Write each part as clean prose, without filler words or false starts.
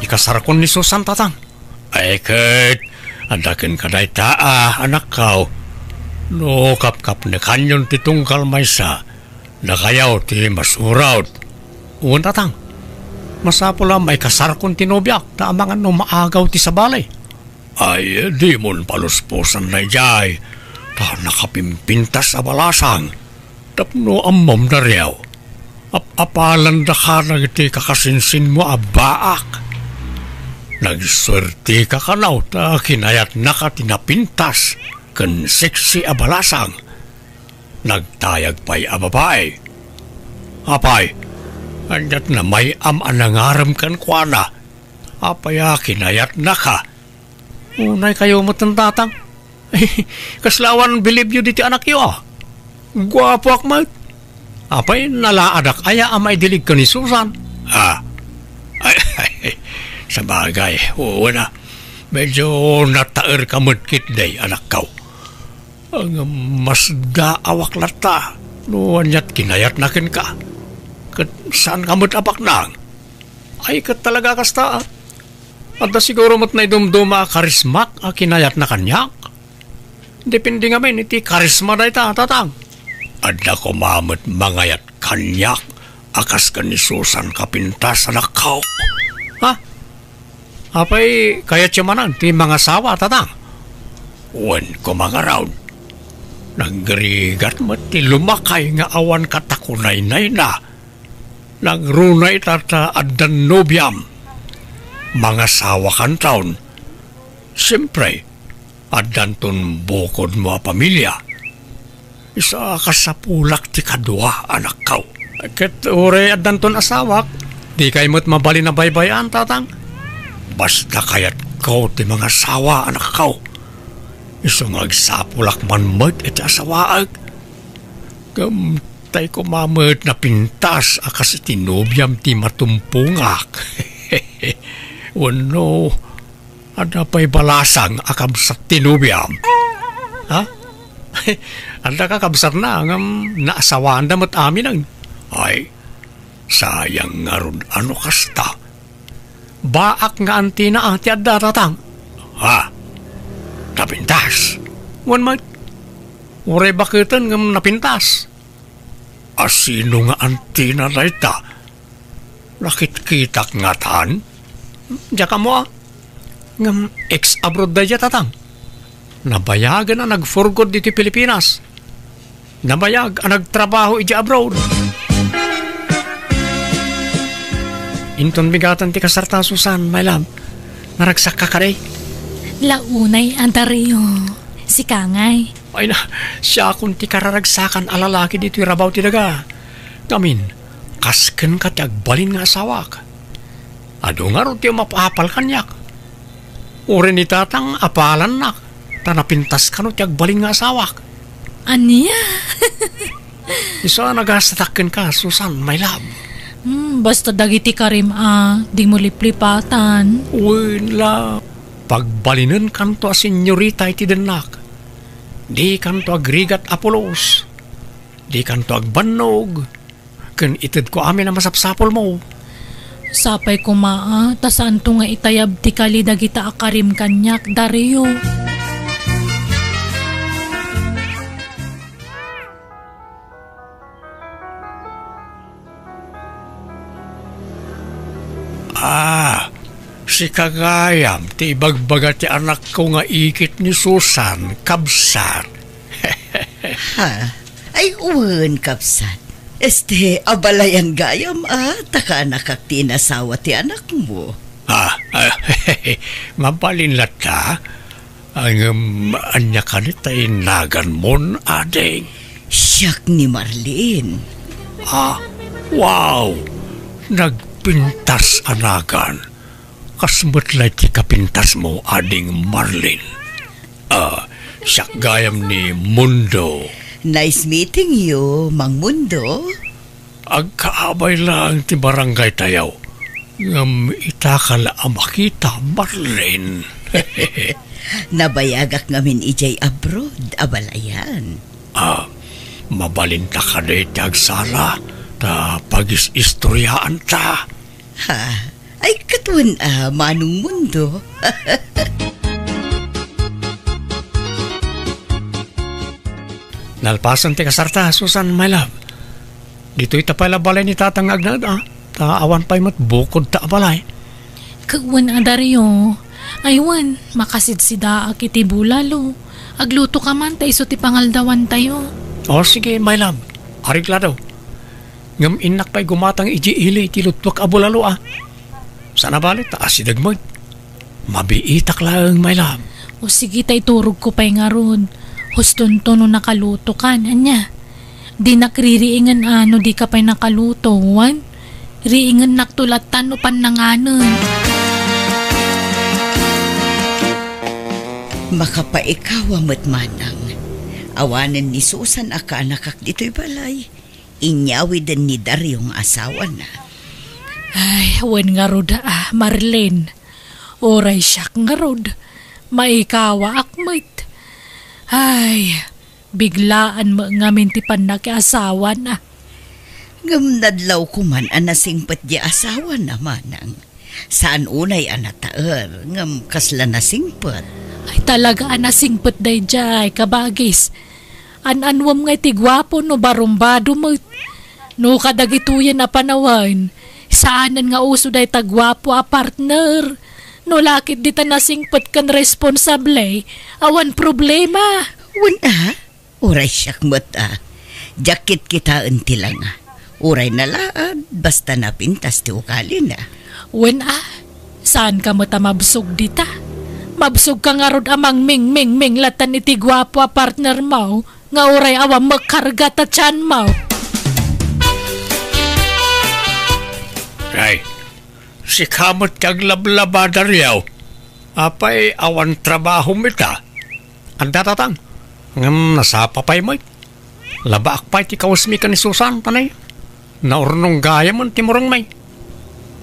Ikasarakon ni Susan tatang. Ay kat, andakin ka day anak kau. No kap na kanyon ti tungkal maysa. Nakayaw ti masurawd. Uwan tatang. Masapula may kasarakon ti nobyak ta amangan no maagaw ti sabalay. Ay di mon paluspusan na jay. Ta nakapimpintas sa balasang. Tapno amom na riyaw. Apalan da ka na iti kakasinsin mo abaak. Nagswerte ka kanaw ta kinayat na ka tinapintas ken seksi abalasang. Nagtayag pa'y ababay. Apay, anyat na may anangaram kan kuana. Apaya kinayat na ka. Unay kayo matantatang. Kaslawan believe you diti anak yo. Gwapo akmat. Apay nalaadak aya amay dilig ka ni Susan. Ay, sa bagay, oo na. Medyo nataer ka madkit day, anak kau. Ang mas gaawak lata. Noon yat kinayat nakin ka. Kat saan ka matapak nang? Ay, kat talaga kasta. At na siguro mat na idumduma karismak a kinayat na kanyak. Depende nga men, iti karisma day ta, tatang. Adda ko mamut mangayat kanyak akas ka ni Susan kapintas anak kau. Ha? Apay kayat siya manan ti mga sawa tatang. Uwan ko mga raun. Naggarigat mo ti lumakay nga awan katakunay-nay na. Nagrunay tata addan nobyam. Mga sawa kan taon. Siyempre, addan ton bukod mo a pamilya. Isa ka sa pulak ti kadwa, anak kau. Ket ure at danton asawak, di kay mo't mabali na baybayan, tatang. Basta kayat kau ti mga sawa, anak kau. Isungag sa pulak man mo't iti asawaag. Gamtay ko mamot na pintas akas iti nobyam ti matumpungak. Wano, ada pa'y balasang akam sa tinubyam. Ha? Anda ka kabsar na ngam naasawaan damat amin ang. Ay, sayang nga ron ano kasta. Baak nga antina ati adda tatang. Ha? Napintas. Wan mat. Ure bakitan ngam napintas. Asino nga antina na ita? Nakit-kitak nga tan? Diya ka mo ah. Ngam ex-abroad da dya tatang. Nabayagan na nag-forgod dito Pilipinas. Nabayag ang nagtrabaho iti abroad. Inton bigatan ti kasarta Susan, my love. Naragsak ka ka day. Launay antario. Si Kangay. Ay na, siya kung ti kararagsakan alalaki dito irabaw ti daga. Ngamin, kasken ka ti agbalin nga asawak. Ado nga ro ti mapapal kanyak. Uri ni tatang apalan nak. Tanapintas ka no ti agbalin nga asawak. Aniya? Isa nagasatakin ka, Susan, my love. Basta dagiti karim di mo liplipatan. Wala. Pagbalinan kanto a senyorita iti denak. Di kanto agrigat apolos. Di kanto agbannog. Ken ited ko amin na masapsapol mo. Sapay ko tasaan to nga itayab ti kali dagita akarim kanyak, Dario. Si Kagayam, ti ibagbaga ti anak ko nga ikit ni Susan, kabsat. Ha? Ay, uwan, kapsat. Abalayan gayam, taka nakak tinasawa ti anak mo. Mabalinlat ka. Ang anya ka ni tayo nagan mon, adeng. Siyak ni Marlene. Wow! Nagpintas anagan. Kasmatlay ti kapintas mo, ading Marlene. Siyak gayam ni Mundo. Nice meeting you, Mang Mundo. Agkaabay lang ti barangay tayaw. Ngam itakala makita, Marlene. Nabayagak ngamin ijay abroad, abalayan. Mabalinta ka na iti agsala. Ta pagis-istoryaan ta. Ha? Ay katuan manong mundo. Nalpasan ti kasarta, Susan, my love. Dito ita pala balay ni Tatang Agnad, Ta awan pa'y matbukod ta balay. Kawan adaryo. Aywan, makasidsida akiti bulalo. Agluto ka man tayo ti pangaldawan tayo. O sige, my love. Arigla daw. Ngam inak pa'y gumatang ili tilutwak abulalo Sana balit ta asidagmoy. Mabiitak lang, my love. O sige tay turog ko pa'y nga ron. Huston to no nakaluto ka, anya. Di nakririingan di ka pa'y nakaluto, wan. Riingan naktulatan no pananganan. Makapaikaw amat manang. Awanan ni Susan aka nakak dito'y balay. Inyawi din ni Daryong asawa na. Ay, wan nga rod Marlene. Oray siyak nga rod. Maikawa akmat. Ay, biglaan mo nga mintipan na asawa na. Ngamnadlaw ko man anasingpat di asawa na manang. Saan unay anataer ngam kasla nasingpat. Ay talaga anasingpat day jay kabagis. Ananwam nga tigwapo no barumbado mo. No kadagituyan na panawan. Saanan nga uso day tagwapo partner. No lakit di ta nasingpat kan responsable. Awan problema. Wala. Uray siyak mata. Jakit kita unti lang Uray na laad. Basta napintas ti ukali na. Wen saan ka mata mabsog dita? Mabsog ka nga rod amang ming latan ni tigwapo partner mo. Nga uray awam magkarga ta tiyan mo. Ay, si kamot kag lablaba daryaw. Apay awan trabaho mita. Anda tatang. Ngam nasapa pa'y mo'y. Labaak pa'y ti kausmi ka ni Susan, panay. Naurnong gaya man timurang may.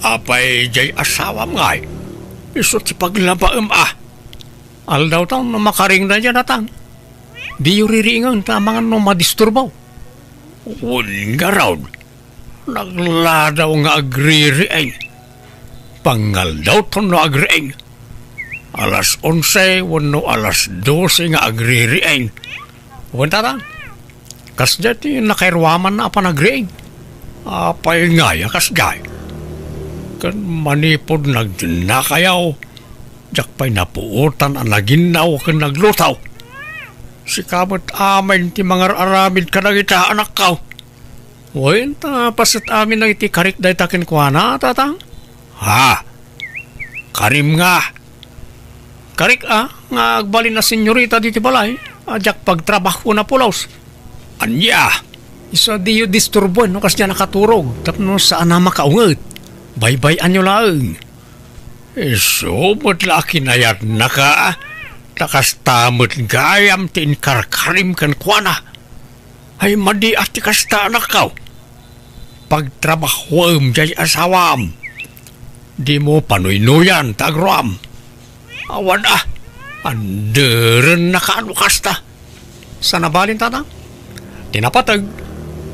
Apay jay asawa ngay. Iso ti paglabaam Aldaw taon na makaring na dyan atang. Di yuririingan ta mga no madisturbaw. Uwan nga raw. Nagladaw nga agririing. Pangal daw to no agririing. Alas 11, wano alas 12 nga agririing. Uwan tatang. Kas dati nakairwaman na apa nagriing. Apay nga ya kas gay. Kan manipod nagdinakayaw. Jak pa'y napuutan ang naginaw kan naglutaw. Si kamot amin ti mga aramid ka nagita anak kaw. Wain ta pasit amin na iti karik day takin kwa na tatang. Ha? Karim nga. Karik nga agbalin na senyorita diti balay. Jak pagtrabaho na pulaws. Anya. Isa di yu disturbo no kas niya nakaturog. Tapno saan na makaungat. Bye-bye anyo lang. So, ba't laki na yan naka? Takastamot gayam tin karkarim kan kuana. Ay madi ati kasta nakaw. Pagtrabahwam jay asawam. Di mo panuy-nuyan tagruam. Awan Anderen nakaano kasta. Sana balin tatang? Tinapatag.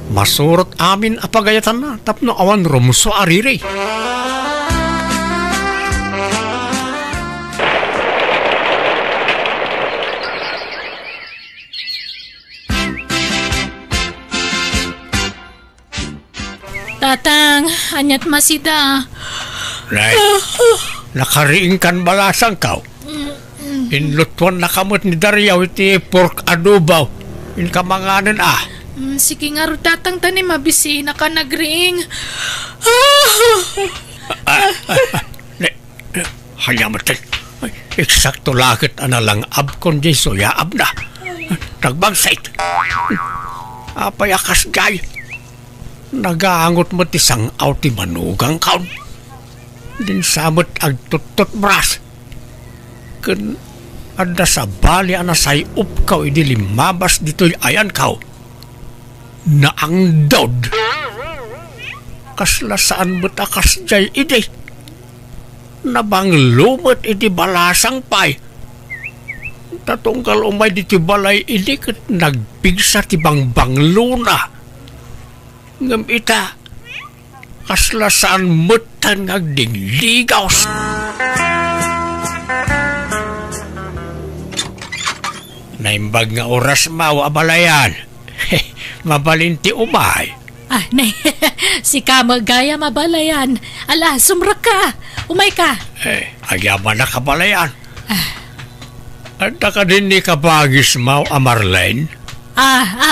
Masurot amin apagayatan na. Tapno awan rumuso ariri. Tatang, anyat masida. Nay, nakariing kan balasang kaw. Inlutuan na kamot ni Daryaw iti pork adobaw. In kamanganan Sige nga ro tatang tanim mabisi na ka nagriing. Hanyamat eksakto lakit analang abkon di soyaab na. Nagbagsait. Apayakas gay. Nagaangot mo tisang ti manugang kaon. Din samot agtutot bras. Kun ada sa bali anasay upkaw idi limabas dito'y ayan kaw. Na ang dod. Kasla saan ba't akas jay idi. Nabang lumot idi balasang pay. Tatungkal umay diti balay idi kat nagpigsa ti bang luna. Ngam ita, kasla saan mutan ngagdingligaw. Naimbag nga oras mau abalayan. Mabalinti umay. Nay, si ka magaya mabalayan. Ala, sumrak ka. Umay ka. Agyaman na kabalayan. Ada ka din ni kabagis mau Marlene?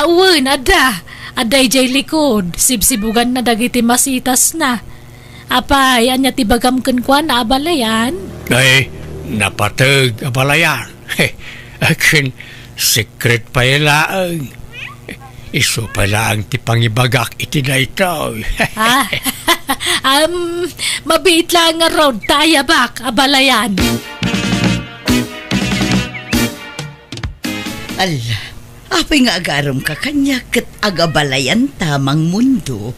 Uwan, ada. Aday jay likod. Sibsibugan na dagiti masitas na. Apay, anya tibagam kenkwa na abalayan? Napatag abalayan. Akin, secret pa ilaang. Iso pala ang tipangibagak iti na ito. Mabit lang nga road tayabak, abalayan. Ala, apay nga agaram ka kanya kat agabalayan tamang mundo.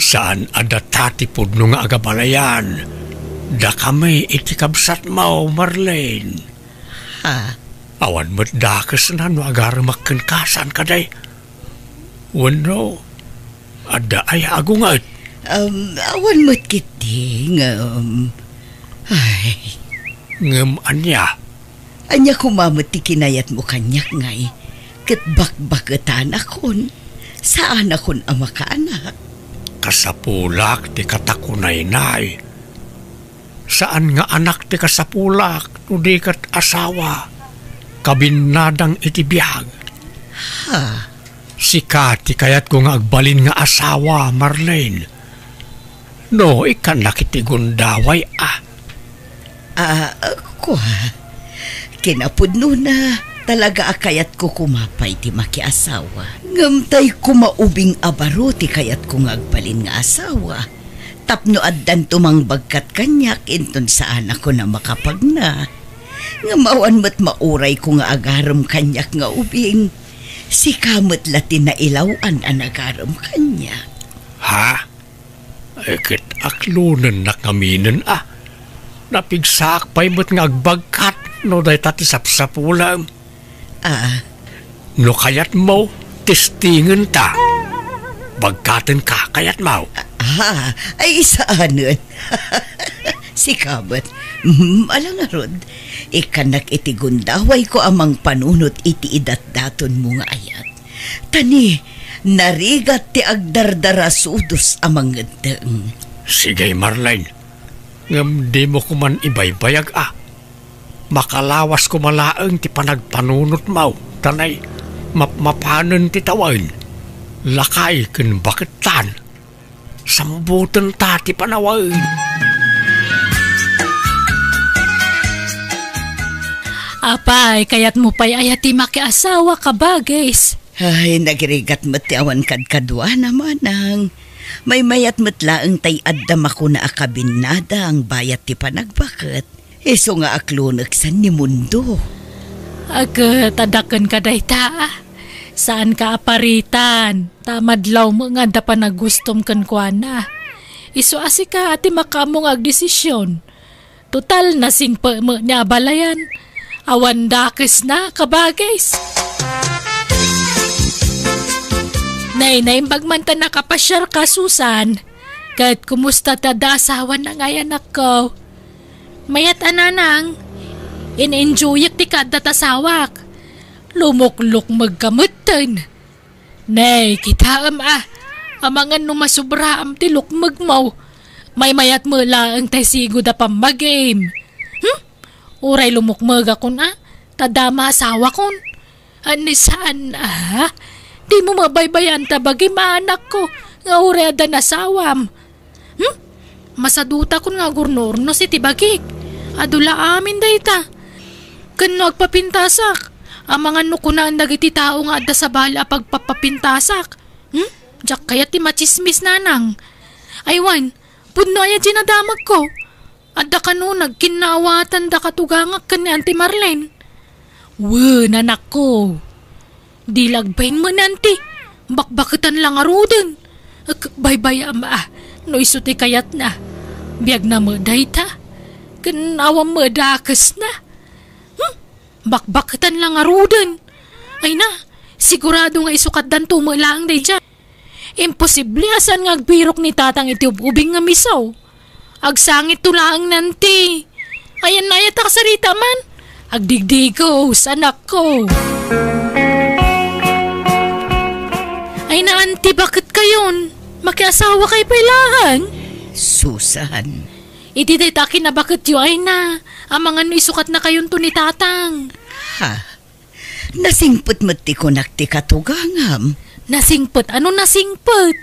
Saan ada tatipod nung agabalayan? Da kami iti kabsat mo, Marlene. Awan mo't dakas na no agaram makankasan ka day. Wano, ada ay agungat. Awan mo't kiti, Ngam anya? Anya kumamot ti kinayat mo kanyak ngay. Kat bakbakatan akon. Saan akon ang makaanak? Kasapulak ti katakunay-nay. Saan nga anak ti kasapulak no di kat asawa? Kabinadang iti biyag. Sikati kayat ko nga agbalin nga asawa, Marlene. No, ikan nakitigundaway Kinapudno na talaga akayat ko kumapay ti makiasawa. Ngamtay kumaubing abaro ti kayat ko nga agbalin nga asawa. Tapno addan tumang bagkat kanyak inton saan ako na makapagna. Nga mawan mo't mauray ko nga agaram kanyak nga ubing. Si kamot latin na ilawan ang agaram kanya. Ekit aklunan na kaminin Napigsak pa'y mo't nga agbagkat no day tati sapsapulam. No kayat mo, testingin ta. Bagkatan ka kayat mo. Ay isaanon. Si kamot, alang nga rod. Ikanak iti gundaway ko amang panunot iti idat-daton mo nga ayat. Tani, narigat ti agdardara sudos amang gedeng. Sige, Marlene. Ngam di mo kuman ibaybayag Makalawas ko malaang ti panagpanunot mo. Tanay, mapanan ti tawain. Lakay ken baketan. Sambutan ta ti panawain. Apay, kayat mo pa'y ayati makiasawa ka bagis. Ay, nagrigat mo't awan kadkadwa naman ang. May mayat mo't laang tay addam ako na akabinada ang bayat ti panagbakat. Iso nga aklunagsan ni mundo. Tadakan ka day ta. Saan ka aparitan? Tamadlaw mo nga da pa nagustom kan kwa na. Iso asi ka ati makamong agdesisyon. Total na singpa mo niya balayan. Awan dakes na kabagis. Nay, bagmanta nakapasyar ka, Susan. Kahit kumusta tada asawan na ngay anak ko. Mayat ananang, in-enjoyak ti kada tasawak. Lumukluk magkamutan. Nay, kita amangan no masubra am ti lukmag mo. May mayat mo lang tay sigo da pamagim. Uray lumukmag akon tadama asawa kon. Anisaan di mo mabaybayan tabagi maanak ko nga uray adan asawam. Masaduta kon nga gurnurno si tibagik. Adula amin dayta. Ken nagpapintasak. Amangan no kunaan dagiti tao nga adda sa bala pagpapapintasak. Diyak kaya ti machismis nanang. Aywan, pudno aya ginadamag ko. Adda ka no nagkinawatan da katugangak ka ni Auntie Marlene. Nanak ko. Di lagbayin mo nanti. Bakbakitan lang aruden. Baybay no isuti kayat na. Biag na mo dayta. Kanawam mo dakas na. Bakbakitan lang aruden. Ay na, sigurado nga isukat dan tumo lang day dyan. Imposible asan nga agbirok ni tatang iti ubing nga misaw. Agsangit tulaang nanti. Ayan na yata kasarita man. Agdigdigos, anak ko. Ay na auntie, bakit kayon? Makiasawa kay pailahan? Susan. Iti daytakin na bakit yu ay na. Ang mga isukat na kayon to ni tatang. Ha? Nasingput mo't ti kunak ti katugangam. Nasingput? Ano nasingput?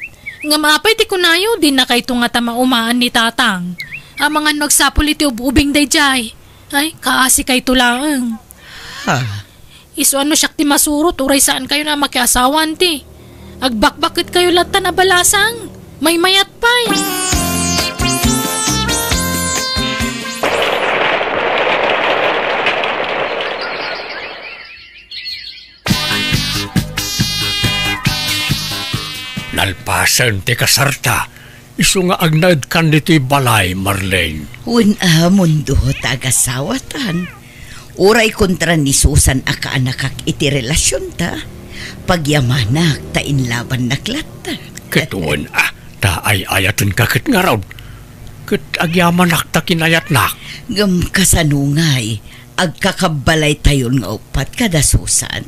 Nga mapay ti kunayo, din na kay nga tamaumaan ni tatang. Ang mga nagsapul iti ubing dayjay. Ay, kaasi kay tulaang. Ha? Iso ano siyak ti masurot, uray saan kayo na makiasawan ti. Agbakbakit kayo lata na balasang. May mayat pa'y. Nalpasan ti kasarta. Isu nga agnad kan dito'y balay, Marlene. Mundo tagasawatan. Uray kontra ni Susan aka anakak iti relasyon ta. Pagyamanak ta inlaban naklata. Ketuan ta ay ayatan kakit nga raw. Ket agyamanak ta kinayat nak. Ngam kasanungay, agkakabalay tayon nga upat kada Susan.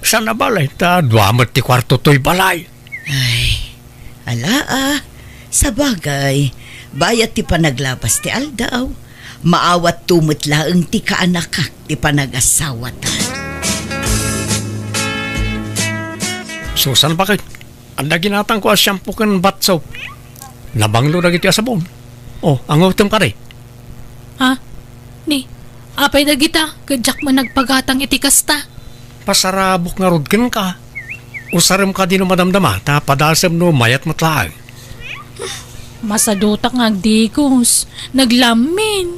Sana balay ta duamat ti kwarto to'y balay. Ay, sa bagay, bayat ti panaglabas ti aldaw, maawat tumot laeng ti kaanakak ti panagasawatan. Susan, bakit? Anda ginatang ko as shampoo kan bath soap. Nabanglo na giti asabon. Ang utom ka rin. Ha? Ni, apay na kita, kadyak man nagpagatang iti kasta. Pasarabok nga rudkin ka. Usaram ka din no madamdama, ta padasam no mayat matlaang. Masadutak nga agdigos, naglamin.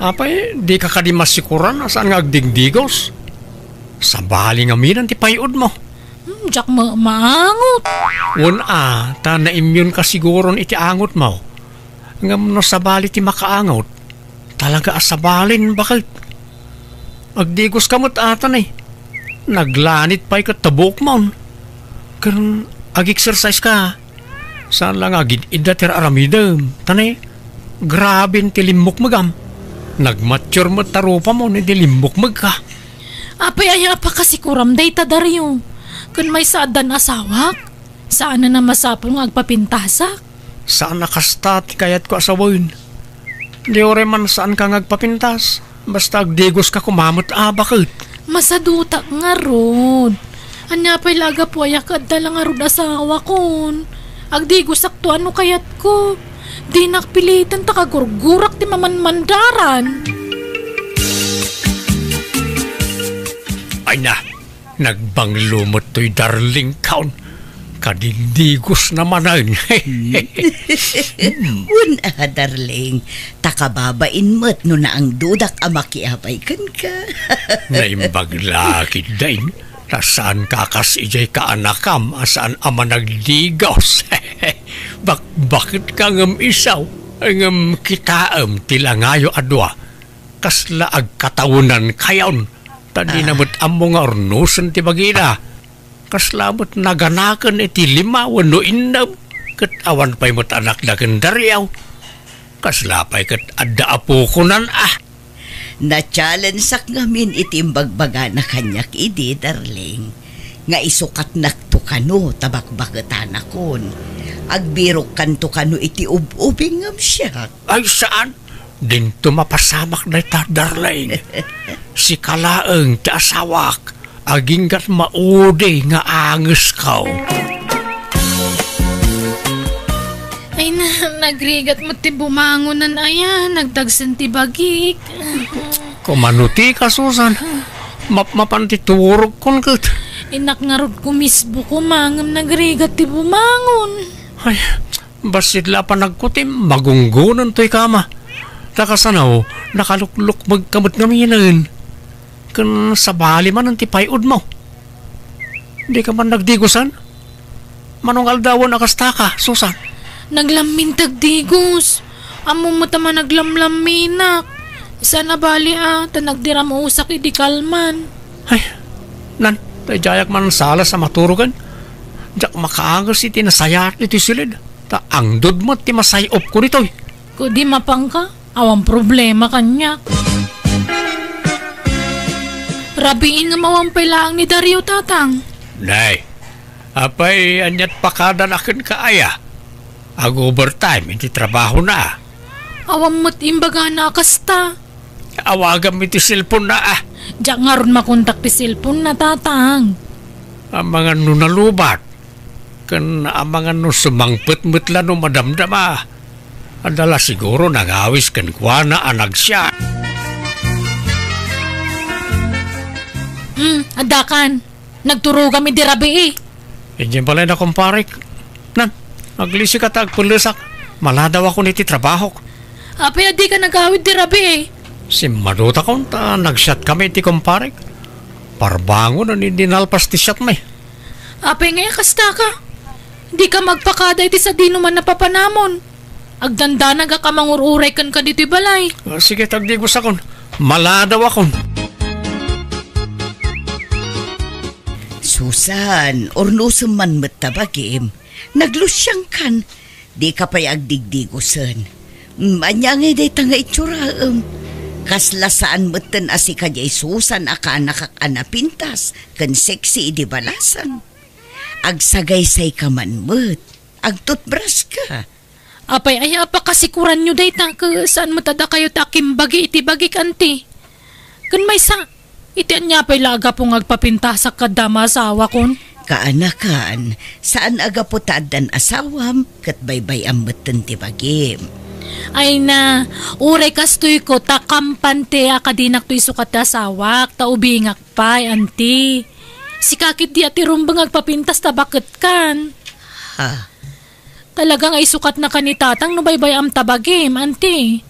Apay, di ka di masikuran saan nga agdigdigos. Sa bali nga minan ti payod mo. Diyak maangot. Ta na-immune ka siguron iti angot mo. Ngam no sa bali ti makaangot. Talaga asabalin, bakit? Agdigos ka mo't atan eh. Naglanit pa'y katabok mo. Kan ag-exercise ka. Saan lang agid-idatir aramidam. Tanay, grabe ti limok magam. Nagmature mo tarupa mo ni limok mag ka. Apay aya pa kasi kuram day tadaryo. Kan may saadan asawak, saan na masapol nga agpapintasak? Saan nakasta ti kayat ko asawin? Di ore man saan ka ngagpapintas. Basta agdigos ka kumamot bakit? Masadutak nga rod. Anya pa'y laga po ayakad dalang nga rod asawa kon. Agdigos sakto ano kayat ko. Di nakpilitan takagurgurak ti mamanmandaran. Ay na, nagbanglumot to'y darling kaon. Kadigdigos naman ay. Darling, takababain mo't no na ang dudak amakiabay kan ka. Naimbag lakid dain. Saan kakas ijay kaanakam asaan ama nagdigos. Bakit ka ngam isaw? Ngam kitaam tilangayo adwa. Kasla agkatawunan kayon. Tadi namot amo nga ornusan ti bagina. Kaslamot naganakan iti lima wano indam. Kat awan pa'y mo't anak na kendaryaw. Kaslapay kat adda apo kunan Na-challenge sak ngamin itimbagbaga na kanyak idi, darling. Nga isukat nakto kano tabakbakatan akon. Agbirok kanto kano iti ubing ngam siya. Ay saan? Din tumapasamak na ita, darling. Si kalaeng ti asawak. Aginggat maude nga anges kaw. Ay na, nagrigat mo ti bumangunan ayan, nagdagsan ti bagik. Kumanuti ka, Susan. Mapantituro kon kat. Inak nga rod kumisbo kumangam nagrigat ti bumangon. Ay, basidla pa nagkutim, magunggunan to'y kama. Nakasanaw, nakalukluk magkamot ngaminan. Kan sa bali man ang tipayod mo. Di ka man nagdigusan? Manong aldawan akasta ka, Susan? Naglamin tagdigos. Amo mo tama naglamlaminak. Isa na bali tanagdiram usak idi kalman. Ay, nan, jayak man sala sa maturugan. Jak makaangas iti nasayat iti silid. Ta angdod mo ti masayop ko nito. Kudi mapang ka, awang problema kanya. Rabiin nga mawampay lang ni Dario tatang. Nay, apay anyat pakadan akin kaaya. Ag overtime, iti trabaho na. Awang mo't imbaga na kasta. Awagam iti cellphone na Diyak nga ron makontak ti cellphone na tatang. Ang mga nunalubat. Kan ang mga sumangpet-met lang madamdama. Adala siguro nangawis kan kwa na anag siya. Adakan. Nagturo kami di rabi eh. Diyan pala na kumparik. Nan, maglisi ka tagpulisak. Maladaw ako niti trabaho. Apay adi ka nagawid di rabi eh. Si Maduta ko, nag-shot kami ti kumparik. Parbango na dinalpas ti shot may. Apay nga kasta ka. Di ka magpakada iti sa di naman napapanamon. Agdandanaga ka mangururay kan ka dito balay. Sige, tagdigos akon. Maladaw akon. Susan, ornosem man matabagim. Naglusyang kan. Di ka pa'y agdigdigusan. Anya ngay day tanga itsuraam. Kaslasaan matan asi ka jay Susan aka nakakana-pintas. Kan sexy di balasan. Agsagay-say ka man mat. Agtutbras ka. Apay ay apa kasikuran nyo day ta saan mo tada kayo takimbagi iti bagi kanti. Kan may sa iti anya pa'y laga pong agpapinta sa kadama asawa kon. Kaanakan, saan aga po taadan asawam kat baybay ang matan ti bagim. Ay na, uray kastoy ko takampante akadinak to'y sukat asawak taubingak pa'y anti. Si kakit di ati rumbang agpapintas tabakit kan. Ha? Talagang ay sukat na kanitatang no baybay am tabagim, anti.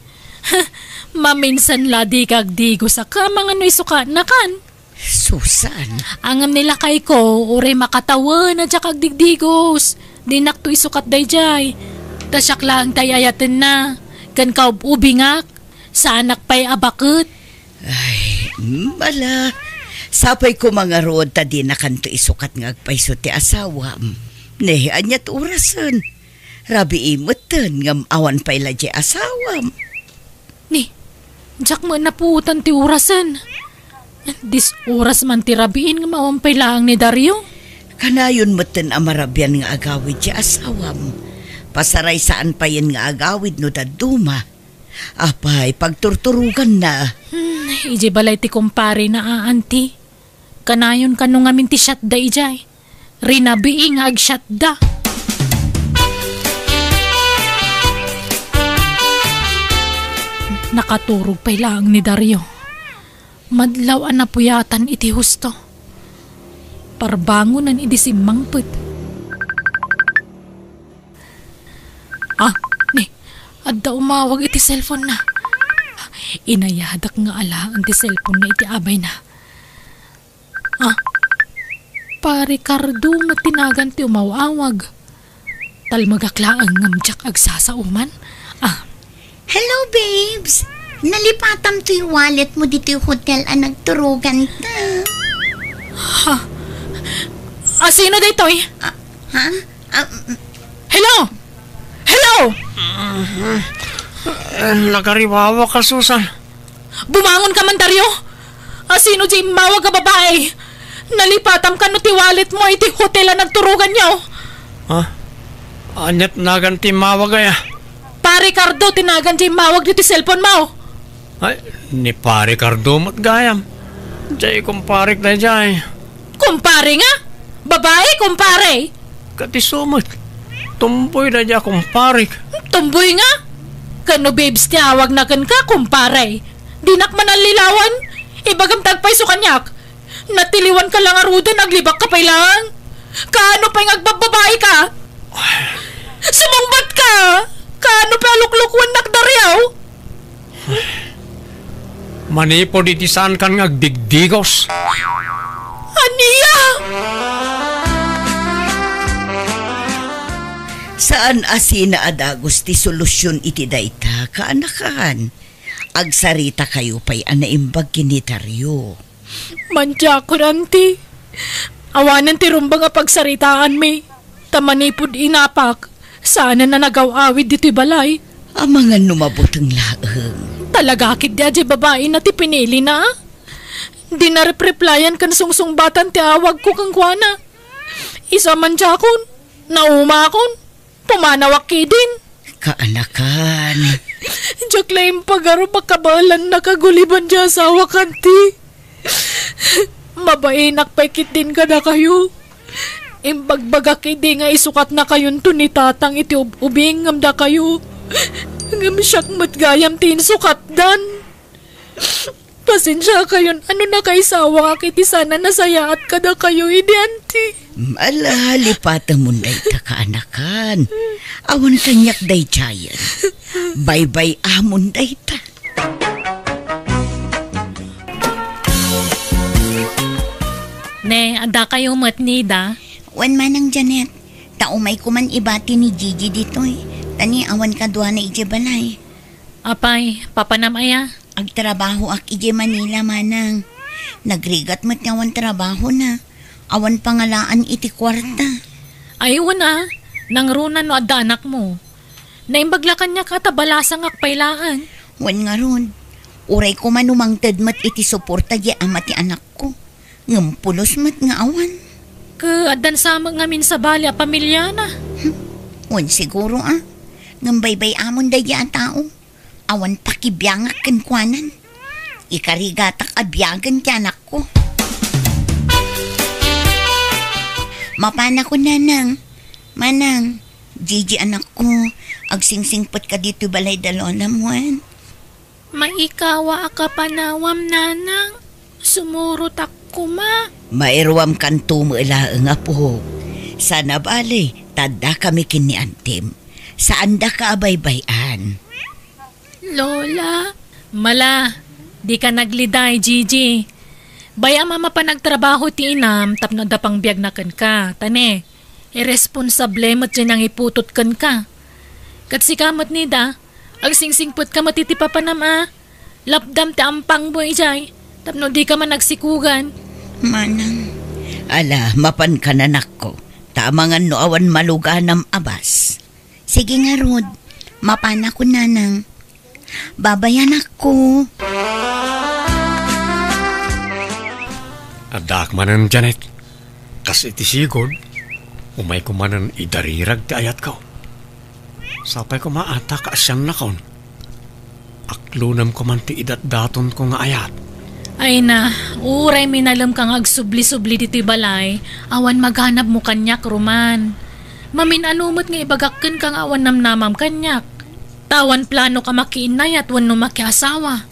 Maminsan la di kagdigo sa kamang ano'y sukat na kan. Susan. Angam nila kay ko, uray makatawa na dyak agdigdigos. Dinak to'y sukat dayjay. Tasyak lang tayayatin na. Kan kaubingak, sa anak pa'y abakit. Ay, mala. Sapay ko mga rood ta di na kanto isukat ng agpayso ti asawam. Nehi anyat urasan. Rabi imutan ngam awan pa'y ladya asawam. Ni, jak mo naputan ti urasan. Dis oras man ti rabiin nga mawampay lang ni Dario. Kanayon mutan amarabyan nga agawid ti asawam. Pasaray saan pa yan nga agawid no daduma. Apay, pagturturugan na. Iji balay ti kumpare na aanti. Kanayon kanong amin ti shot da ijay. Rinabiing ag shot da. Nakaturog pa'y lang ni Dario. Madlaw an napuyatan iti husto. Parbangonan iti simmangput. Ni, adda umawag iti cellphone na. Inayadak nga alaan ti cellphone na iti abay na. Pa Ricardo matinagan ti umawawag. Talmagaklaan ngamjak agsasauman. Hello, babes! Nalipatam to yung wallet mo dito yung hotel ang nagturugan ta. Sino dito eh? Ha? Hello! Hello! Nagariwawa ka, Susan. Bumangon ka man, Dario! Sino di mawag ka babae? Nalipatam ka no ti wallet mo iti hotel ang nagturugan niyo. Anyat naganti mawag ay Pa Ricardo, tinagan di mawag dito cellphone mo. Ay, ni Pa Ricardo mo't gayam. Jay kumparik na jay. Kumpare nga? Babae, kumpare? Katisumot. Tumboy na jay kumparik. Tumboy nga? Kano babes tiyawag na kan ka, kumpare? Dinak man ang lilawan? Ibagam tagpay so kanyak. Natiliwan ka lang arudo, naglibak ka pa lang. Kaano pa yung agbababae ka? Sumungbat ka! Kaano pa luklukwan nakdaryaw? Manipo di tisan kan ngagdigdigos. Aniya! Saan asina adagos ti solusyon iti dayta kaanakan? Agsarita kayo pa'y anaimbag kinitaryo. Mantya ko nanti. Awanan ti rumbang nga pagsaritaan mi. Tamanipod inapak. Sana na nagaw-awid dito'y balay. Ang mga numabotang laeng. Talaga kit di aja babae na ti pinili na. Di na replyan kan sungsungbatan ti awag ko kang kuana. Isa man jakon, naumakon, pumanawak din. Kaanakan. Diyak laing pagaro makabalan nakaguliban dya sa wakanti. Mabainak paikit din ka na kayo. Imbagbagak hindi nga isukat na kayon to ni tatang iti ubing ngamda kayo. Ngam siyak matgayam tin sukat dan. Pasensya kayon, ano na kaisawa kiti sana nasayaat ka na kayo, hindi anti. Malalipatan mo day ta kaanakan. Awan kanyak day chayan. Bye-bye amon day ta. Ne, anda kayo matnida. Wan manang Janet, taumay ko man ibati ni Gigi dito eh. Tani awan ka duha na ije balay. Apay, papanamaya. Agtrabaho ak ije Manila manang. Nagrigat mo't awan trabaho na. Awan pangalaan iti kwarta. Aywan nangruna no adda anak mo. Naimbaglakan niya katabalasang akpailaan. Wan nga ron. Uray ko man umangtad mat iti suporta di ama ti anak ko. Ngampulos mat nga awan. Adan sama ngamin sa bali a pamilya na. Wan siguro Ngambaybay amon day ang tao. Awan pakibiyangak kankwanan. Ikarigatak abyagan ti anak ko. Mapana ko nanang. Manang, Gigi anak ko. Agsingsingpot ka dito balay dalona mo. Maikawa ka panawam nanang. Sumurot ako ma. Mairwam kan tumula nga po. Sana bali, tada kami kini antim. Saan da ka abaybayan? Lola, mala, di ka nagliday, Gigi. Baya mama pa nagtrabaho ti inam, tapno da pang biyag na kan ka. Tane, irresponsable mat dyan ang iputot kan ka. Kat si kamot nida, ang singsingput ka matitipa pa nama. Lapdam ti ampang boy jay, tapno di ka man nagsikugan. Manang. Ala, mapan ka nanak ko. Tamangan no awan maluganam abas. Sige nga Rod, mapana ko nanang. Babayan ako. Adak manan Janet. Kas iti sigod, umay ko manan idarirag ti ayat ko. Sapay ko maata ka asyang nakon. Aklunam ko man ti idat-daton ko nga ayat. Ay na, uray minalam kang agsubli-subli dito'y balay, awan maghanap mo kanyak, Roman. Mamin anumot nga ibagakkan kang awan namnamam kanyak. Tawan plano ka makiinay at wano makiasawa.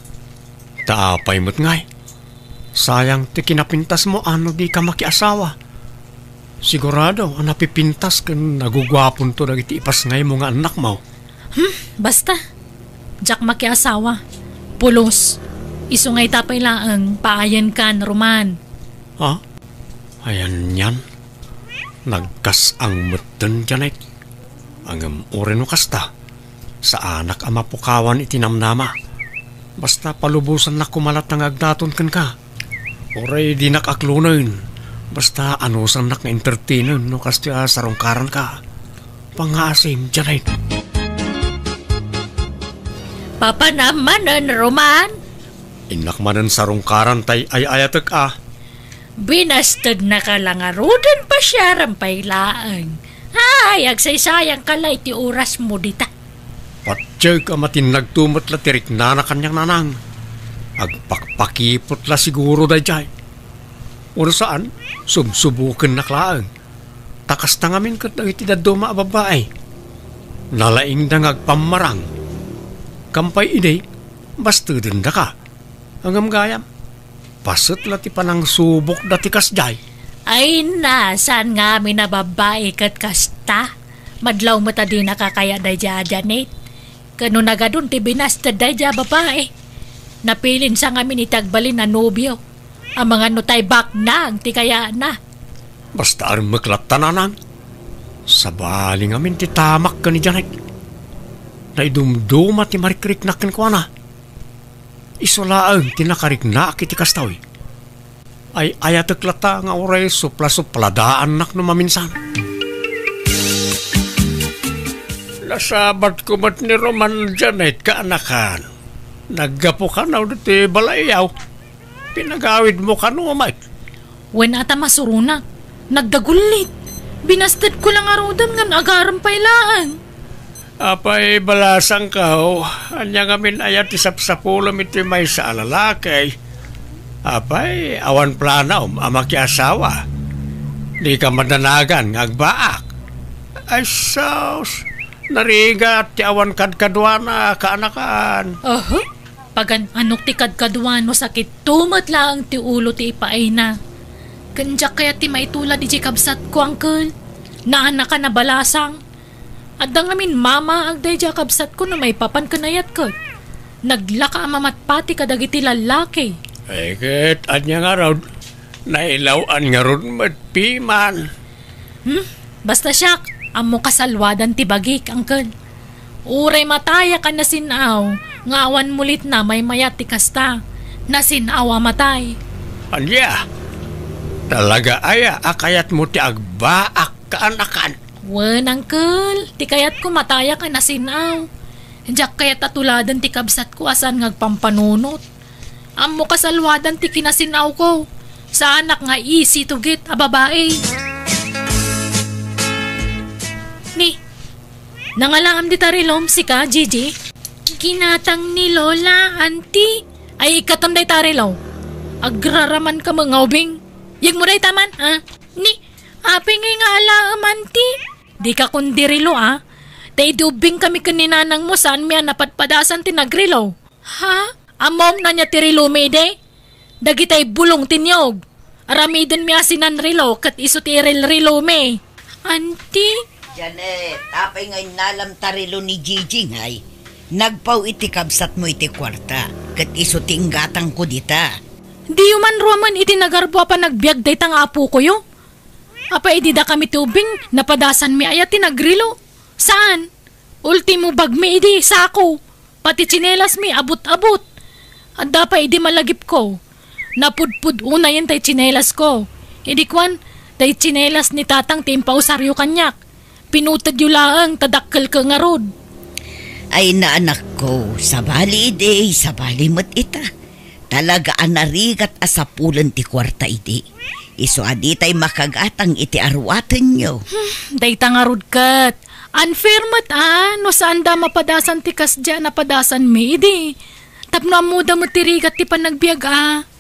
Taapay mo't ngay. Sayang ti kinapintas mo ano di ka makiasawa. Sigurado ang napipintas kan nagugwapon to dagiti ipas ngay mo nga anak mo. Basta. Jack makiasawa. Pulos. Isungay tapay laang paayan kan, Roman. Ha? Ayan yan. Nagkas ang mutten Janet. Ang oren mo kasta. Sa anak ang mapukawan itinamnama. Basta palubusan na kumalat ng agdaton kan ka. Oray di nakaklunan. Basta anusan nak na-entertainen no kastya sarungkaran ka. Pangasim Janet. Papa naman, Roman. Inakmanan sarungkaran tay ay ayatek Binastad na ka lang arudan pa siya rampay laang. Ay, agsaysayang kalay ti oras mo dita. Patsay ka matinagtumot la tirik na kanyang nanang. Agpakpakipot la siguro day jay. Uro saan, sumsubukan na klaang. Takas na ngamin kat na itidaduma babae. Nalaing na ngagpamarang. Kampay iday, basta din na ka. Hanggang gayam, pasot lati pa ng subok dati kasjay. Ay na, saan nga mi na babae kat kasta? Madlaw mo ta di nakakaya day dya, Janet. Kano nagadun ti binastad day dya babae. Napilin sa ngamin itagbalin na nobyo. Ang mga nutay bak na ang ti kaya na. Basta ang maklata na nang. Sa bali ngamin ti tamak ka ni Janet. Naidumduma ti marikrik na kinkwa na. Isulaang tinakarik na kiti kastawi. Ay ayatek lata nga oray supla-supladaan nak no maminsan. Kasabat ko mat ni Roman Janet kaanakan. Naggapo ka na dito balayaw. Pinagawid mo ka no, Mike. Wen ata masuruna. Nagdagulit. Binastad ko lang arudan nga agaram pailaan. Apay balasang ka ho. Anya nga min ayat isapsapulam iti may sa alalakay. Apay awan plana amaki asawa. Di ka madanagan ngagbaak. Ay saus. Narigat ti awan kadkadwana kaanakan. Pagan anok ti kadkadwan no sakit tumat lang ti ulo ti ipaay na. Kanjak kaya ti maitulad iti kabsat ko, Uncle. Naanak ka na balasang. Adang amin mama agday di kabsat ko na may papan kanayat ko. Naglaka mamatpati kadagiti lalaki. Ay ket anya nga raw nailawan nga ron matpiman. Basta siya, amo kasalwadan ti bagik, Uncle. Uray mataya ka na sinaw, ngawan mulit na may mayat ti kasta. Nasinawa matay. Anya, talaga aya akayat mo ti agbaak kaanakan. Wen, Uncle, ti kayat ko mataya ka na sinaw. Diyak kayat atuladan ti kabsat ko asan ngagpampanunot. Amo kasalwadan ti kinasinaw ko. Sa anak nga isi tugit a babae. Ni, nangalaam di tarilom si ka, Gigi. Kinatang ni Lola, auntie. Ay ikatam day tarilaw. Agraraman ka mga ubing. Yung mo day taman, ha? Ni, aping ngay nga alaam, auntie. Di ka kundirilo, ha? Tay dubing kami kaninanang mo saan miya napatpadasan tinagrilaw. Ha? Amom na niya tirilo mede? Dagitay bulong tinyog. Aramidon miya sinanrilo kat iso tiririlo me. Auntie? Janet, tapay ngay nalam tarilo ni Gigi ngay. Nagpaw iti kabsat mo iti kwarta. Kat iso tinggatang ko dita. Di man roman iti nagarbo pa nagbiag day tang apo ko yo. Apa idida kami tubing napadasan mi ayat tinagrilo. Saan? Ultimo bag mi idi sako. Pati tsinelas mi abot-abot. At dapat idi malagip ko. Napudpud una yan tay tsinelas ko. Idi kwan, tay tsinelas ni tatang timpaw saryo kanyak. Pinutad yu laang tadakkel ka nga rod. Ay na anak ko, sabali ide, sabali mat ita. Talaga anarigat asapulan ti kwarta ide. Iso adi tay makagatang iti arwatan nyo. Dayta nga rod kat. Unfair mat no saan da mapadasan ti kasdya napadasan mi ide. Tapno amuda mo tirigat ti panagbiag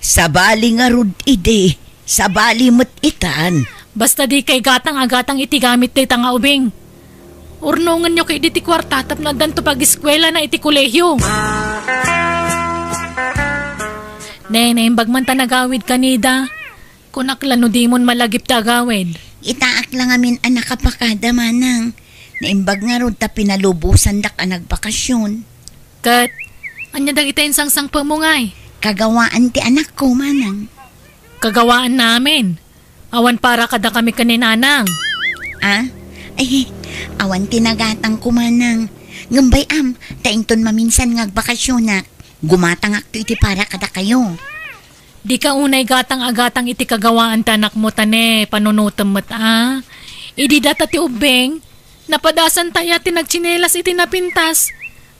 Sabali nga rod ide, sabali mat itan. Basta di kay gatang-agatang iti gamit ti tanga ubing. Urnungan nyo kay di ti kwarta tapno danto pag-eskwela na iti kolehyo. Nene, bagman ta nagawid kanida. Kunaklano di mon malagip ta agawid. Itaak lang amin anak kapakada manang. Naimbag nga ron ta pinalubusan dak ang nagbakasyon. Kat, anya dag itayin sang pamungay. Kagawaan ti anak ko manang. Kagawaan namin. Awan para kada kami kaninanang. Ay, awan tinagatang ko manang. Ngambay taington maminsan ngagbakasyon na. Gumatang akto iti para kada kayo. Di ka unay gatang-agatang iti kagawaan tanak mo tane, panunutam mo't Idi data ti ubeng, napadasan taya ti nagtsinelas iti napintas,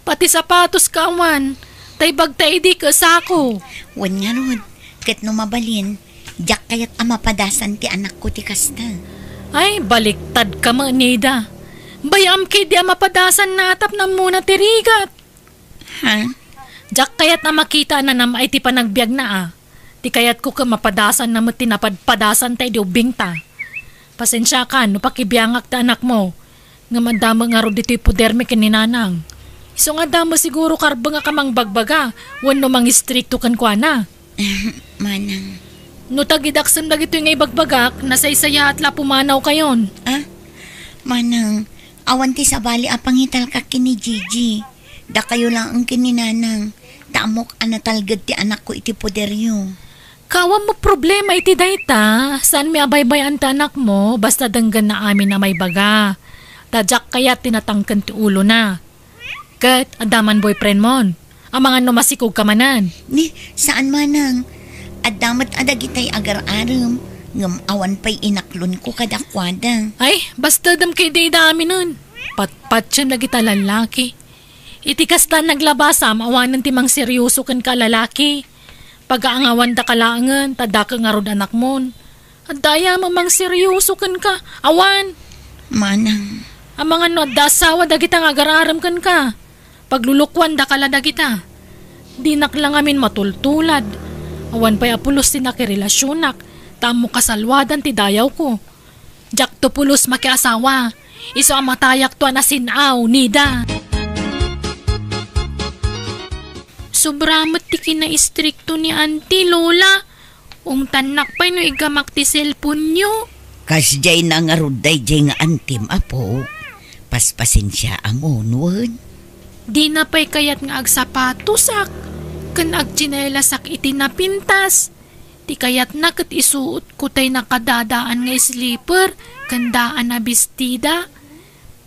pati sapatos kaawan, tay bagtay di ka sako. Wan nga rod, kat no mabalin, jak kayat amapadasan ti anak ko ti kasta. Ay, baliktad ka manida. Bayam kay di amapadasan natap na muna ti rigat. Ha? Jak kayat na makita na nam ay ti panagbiag na Ti kayat ko ka mapadasan na mo tinapadpadasan tayo di ubing ta. Pasensya ka, no pakibiyangak ta anak mo. Nga madama nga ro dito'y puder mi kaninanang. Iso nga dama siguro karba nga kamang bagbaga. Wan no mang istrikto kan kwa na. Manang. No tagidaksan na gito'y ngay bagbagak, nasaysaya at la pumanaw kayon. Manang, awan ti sabali apangital ka kini Gigi. Da kayo lang ang kininanang. Tamok anatalgad ti anak ko iti poderyo. Kawam mo problema iti dayta. Saan mi abaybay ta anak mo, basta danggan na amin na may baga. Tadyak kaya tinatangkan ti ulo na. Kat, adaman boyfriend mon. Ang mga numasikog kamanan. Ni, saan manang? Adamat adagitay agar-aram. Ngam awan pa'y inaklon ko kadakwada. Ay, basta dam kay day dami nun. Patpat siya na kita lalaki. Itikas ta naglabasam, awanan timang seryoso kan ka lalaki. Pag-aangawan da kalangan, tada ka nga rod anak mon. At daya mamang seryoso kan ka, awan. Manang, Ang mga no, dasawa da kita nga gararam kan ka. Paglulukwan da kala da kita. Di naklang amin matultulad. Awan pa'y apulos ti nakirelasyonak. Tamo kasalwadan ti dayaw ko. Jak to pulos makiasawa. Iso ang matayak to na sinaw, nida. Sobramat ti kina-istrikto ni auntie, Lola. Tanak pa'y no igamak ti cellphone nyo. Kasjay na nga ruday jay nga antim apo. Paspasin siya amon, wan. Di na pa'y kayat nga agsapatos ak. Kan agchinelasak iti napintas. Di kayat na kat isuot ko tay nakadadaan nga sleeper. Kandaan na bestida.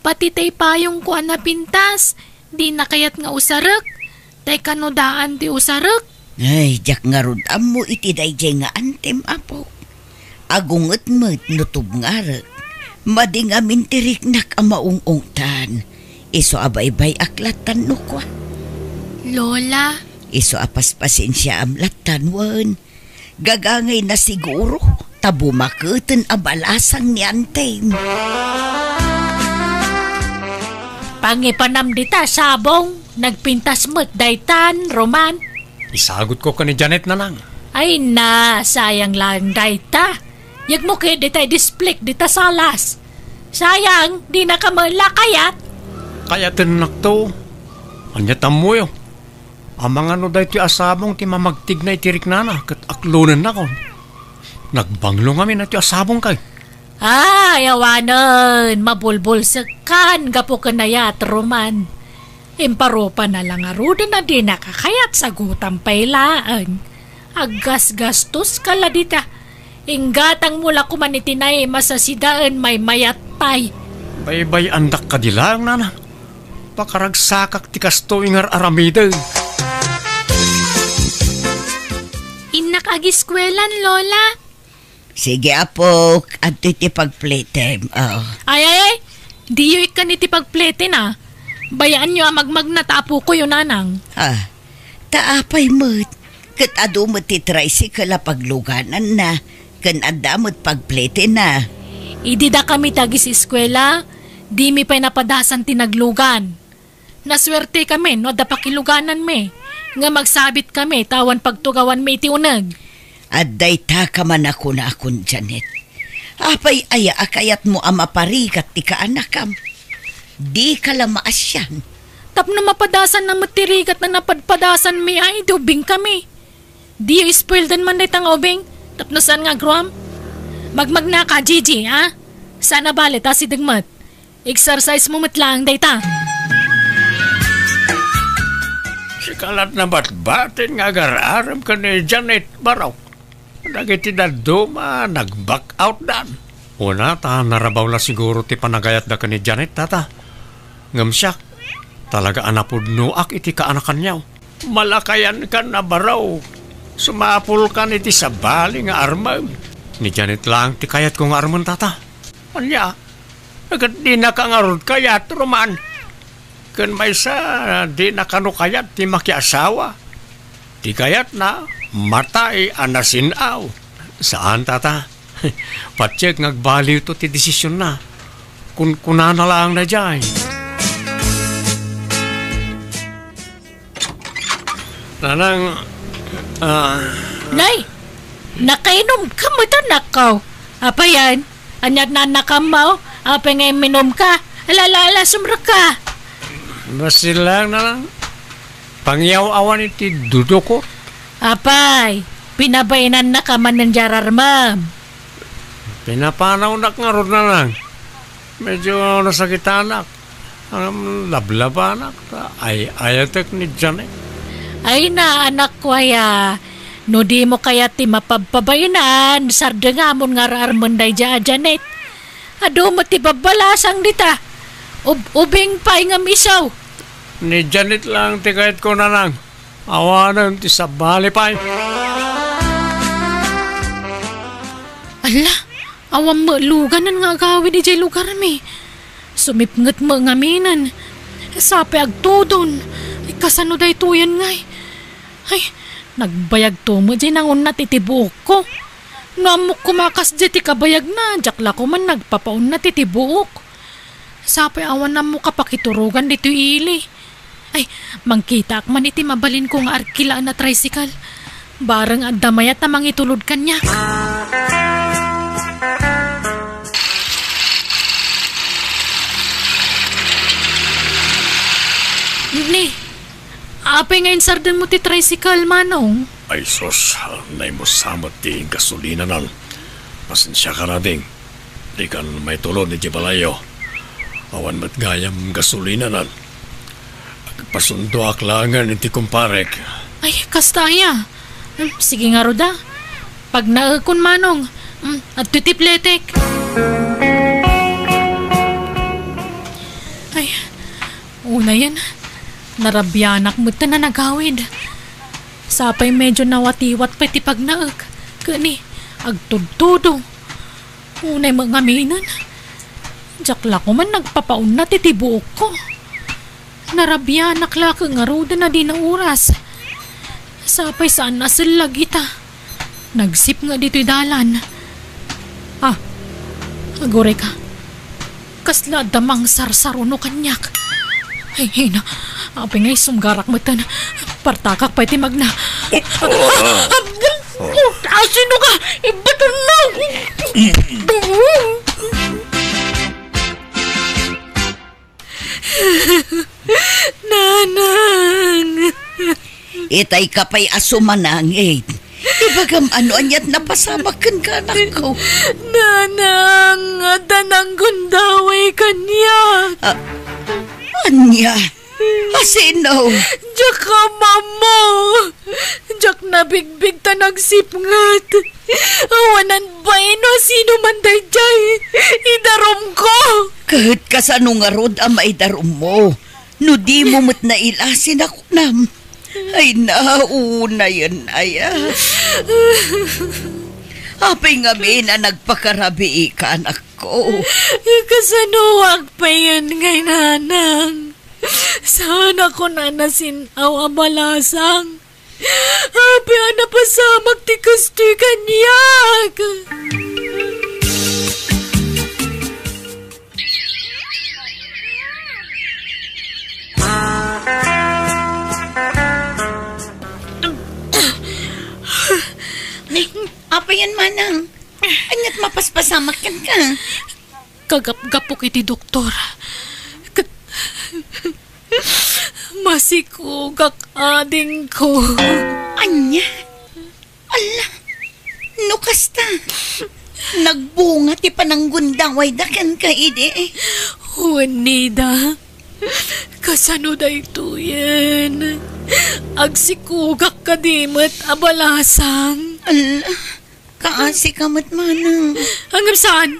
Pati tay payong ko na pintas. Di na kayat nga usarak. Tay kanodaan ti usarak. Ay, jak nga rod amo iti dayjay nga antim apo. Agunget met nutob ngarak. Mading amin tiriknak ang maungungtan. Iso abaybay aklatan no kwa. Lola, Iso apaspasin siya amlatan wan. Gagangay na siguro. Tabumakuten abalasang ni antim. pangipanam dita sabong. Nagpintas mo't daytan, Roman. Isagot ko ka ni Janet na lang. Ay na, sayang lang dayta. Yag mo kaya dita display dita salas. Sayang, di na ka malakayat. Kaya tinak to. Anyatan mo yun. Ang mga no dahi ti asabong ti mamagtig na itirik na na. Kat aklunan na ko. Nagbanglo kami na ti asabong kay. Ay, awanan. Mabulbul sa kan. Gapo ka na yat, Roman. Imparopa na lang aruda na di nakakayat sa gutang pailaan. Aggas-gastos ka la dita. Inggatang mula kumanitinay masasidaan may mayat pay. Baybay andak ka di lang na na. Pakaragsakak ti kasto ingar aramida. Inak agiskwelan, Lola. Sige apo, at iti pagpletem. Oh. Ay. Di yu ikan iti pagplete na. Bayaan nyo ang magmag na tapo ko yun, nanang. Taapay mo't. Kat ado mo't ti tricycle pagluganan na. Kan ada mo't pagplete na. Idi da kami tagis eskwela. Di mi pa'y napadasan tinaglugan. Naswerte kami, no da pakiluganan me. Nga magsabit kami, tawan pagtugawan me iti unag. At dayta ka man ako na akon, Janet. Apay aya akayat mo amaparigat ti kaanakam. Di ka lamaas yan. Tapno mapadasan na matirigat na napadpadasan me ay dubing kami. Di yu spoildan man day tang obing. Tapno saan nga Grom? Magmag na ka, Gigi, ha? Sana balit ha si Dagmat. Exercise mo matlang day ta. Si kalat na batbatin nga gararam ka ni Janet Baraw. Nagiti na duma, nag-back out dan. Una, narabaw na siguro ti panagayat da ka ni Janet, tata. Ngamsyak, talaga anapudnuak iti kaanakan niyaw. Malakayan ka na Baraw. Sumapul ka iti sa bali nga armam. Ni Janet lang ti kayat ko nga arman, tata. Anya, agad di na ka nga rod kayat, Roman. Kan may sa di na kano kayat ti makiasawa. Di kayat na matay anasinaw. Saan, tata? Patsik nagbaliw to ti desisyon na. Kuna na lang na dyan. Nanang, Nay, nakainom ka mo ito nakaw. Apa yan? Anyat na nakamaw? Apa nga minom ka? Alala, sumra ka. basi lang na lang. Pangyaw-awan iti dudo ko. Apay, pinabainan na ka man ng jararmam. Pinapanaw na nga ron na lang. Medyo nasakit anak. Ang lablaba anak. Ay ayatek ni Janet. Ay na, anak ko aya. No di mo kaya ti mapagpabayanan. Sarda nga mo nga armanday Janet. Ado mo ti babalasang dita. Ubing pa'y nga misaw. Ni Janet lang ti kahit ko na lang. Awanan ti sabali pa'y. Ala, awam mo luganan nga agawin di jay lugar mi. Sumipngat mo nga minan. Sapi agtudon. Ay, kasano day tuyan ngay. Ay, nagbayag to mo dyan ang unat itibuok ko. Namok kumakas dyan ti kabayag na. Jakla ko man nagpapaunat itibuok. Sapi awan na mo kapakiturugan dito ili. Ay, mangkita ak man iti mabalin ko nga arkila na tricycle. Barang at damayat na mangitulod kanya. Ni, apay ngayon sardan mo ti tricycle, manong? Ay sos, nay mo samot ti gasolina nan. Pasensya ka na ding. Di kan may tulod ni Jibalayo. Awan mat gayam gasolina nan. Pasundo aklangan iti kumparek. Ay, kastaya. Sige nga roda. Pag naakon manong, at tutipletek. Ay, una yan. Narabyanak mo na nagawid. Sapay medyo nawatiwat pa iti pagnaag. Kani, agtudtudo. Unay mga minan. Jakla ko man nagpapaunat iti buok ko. Narabyanak la ka nga roda na di na oras. Sapay saan nasilag ita. Nagsip nga dito'y dalan. Agore ka. Kasla damang sarsaruno kanyak. Ay na. Apay ngay sumgarak mo ito na. Partakak pa iti magna. Sino ka? Ibato na! Nanang! Itay ka pa'y asumanangit. Ibagam ano anyat napasamakan ka na ko. Nanang! Danang gundaway kanya. Anya? Asino? Diyak ka, mamo! Diyak nabigbig ta nagsipngat. Awanan ba ino sino man day jay? Idarom ko! Kahit kasano nga rod ang maidarom mo. No di mo mo't nailasin ako nam. Ay nauna yan aya. Apay nga na nagpakarabi ka anak ko. Kasanuwag pa yan ngay nanang. Sana ko na nasinaw abalasang. Habi na pasamag ti kastoy kanyak. Apa yan, manang? Anyat mapaspasamak yan ka. Kagap-gapok iti doktor. Masikugak ading ko. Anya? Ala, nukasta. Nagbunga ti pananggundaway dakan ka, ide. Juanida, kasano da ito yan? Agsikugak ka dimot abalasang. Ala, kaasi ka mat manang. Hanggang saan?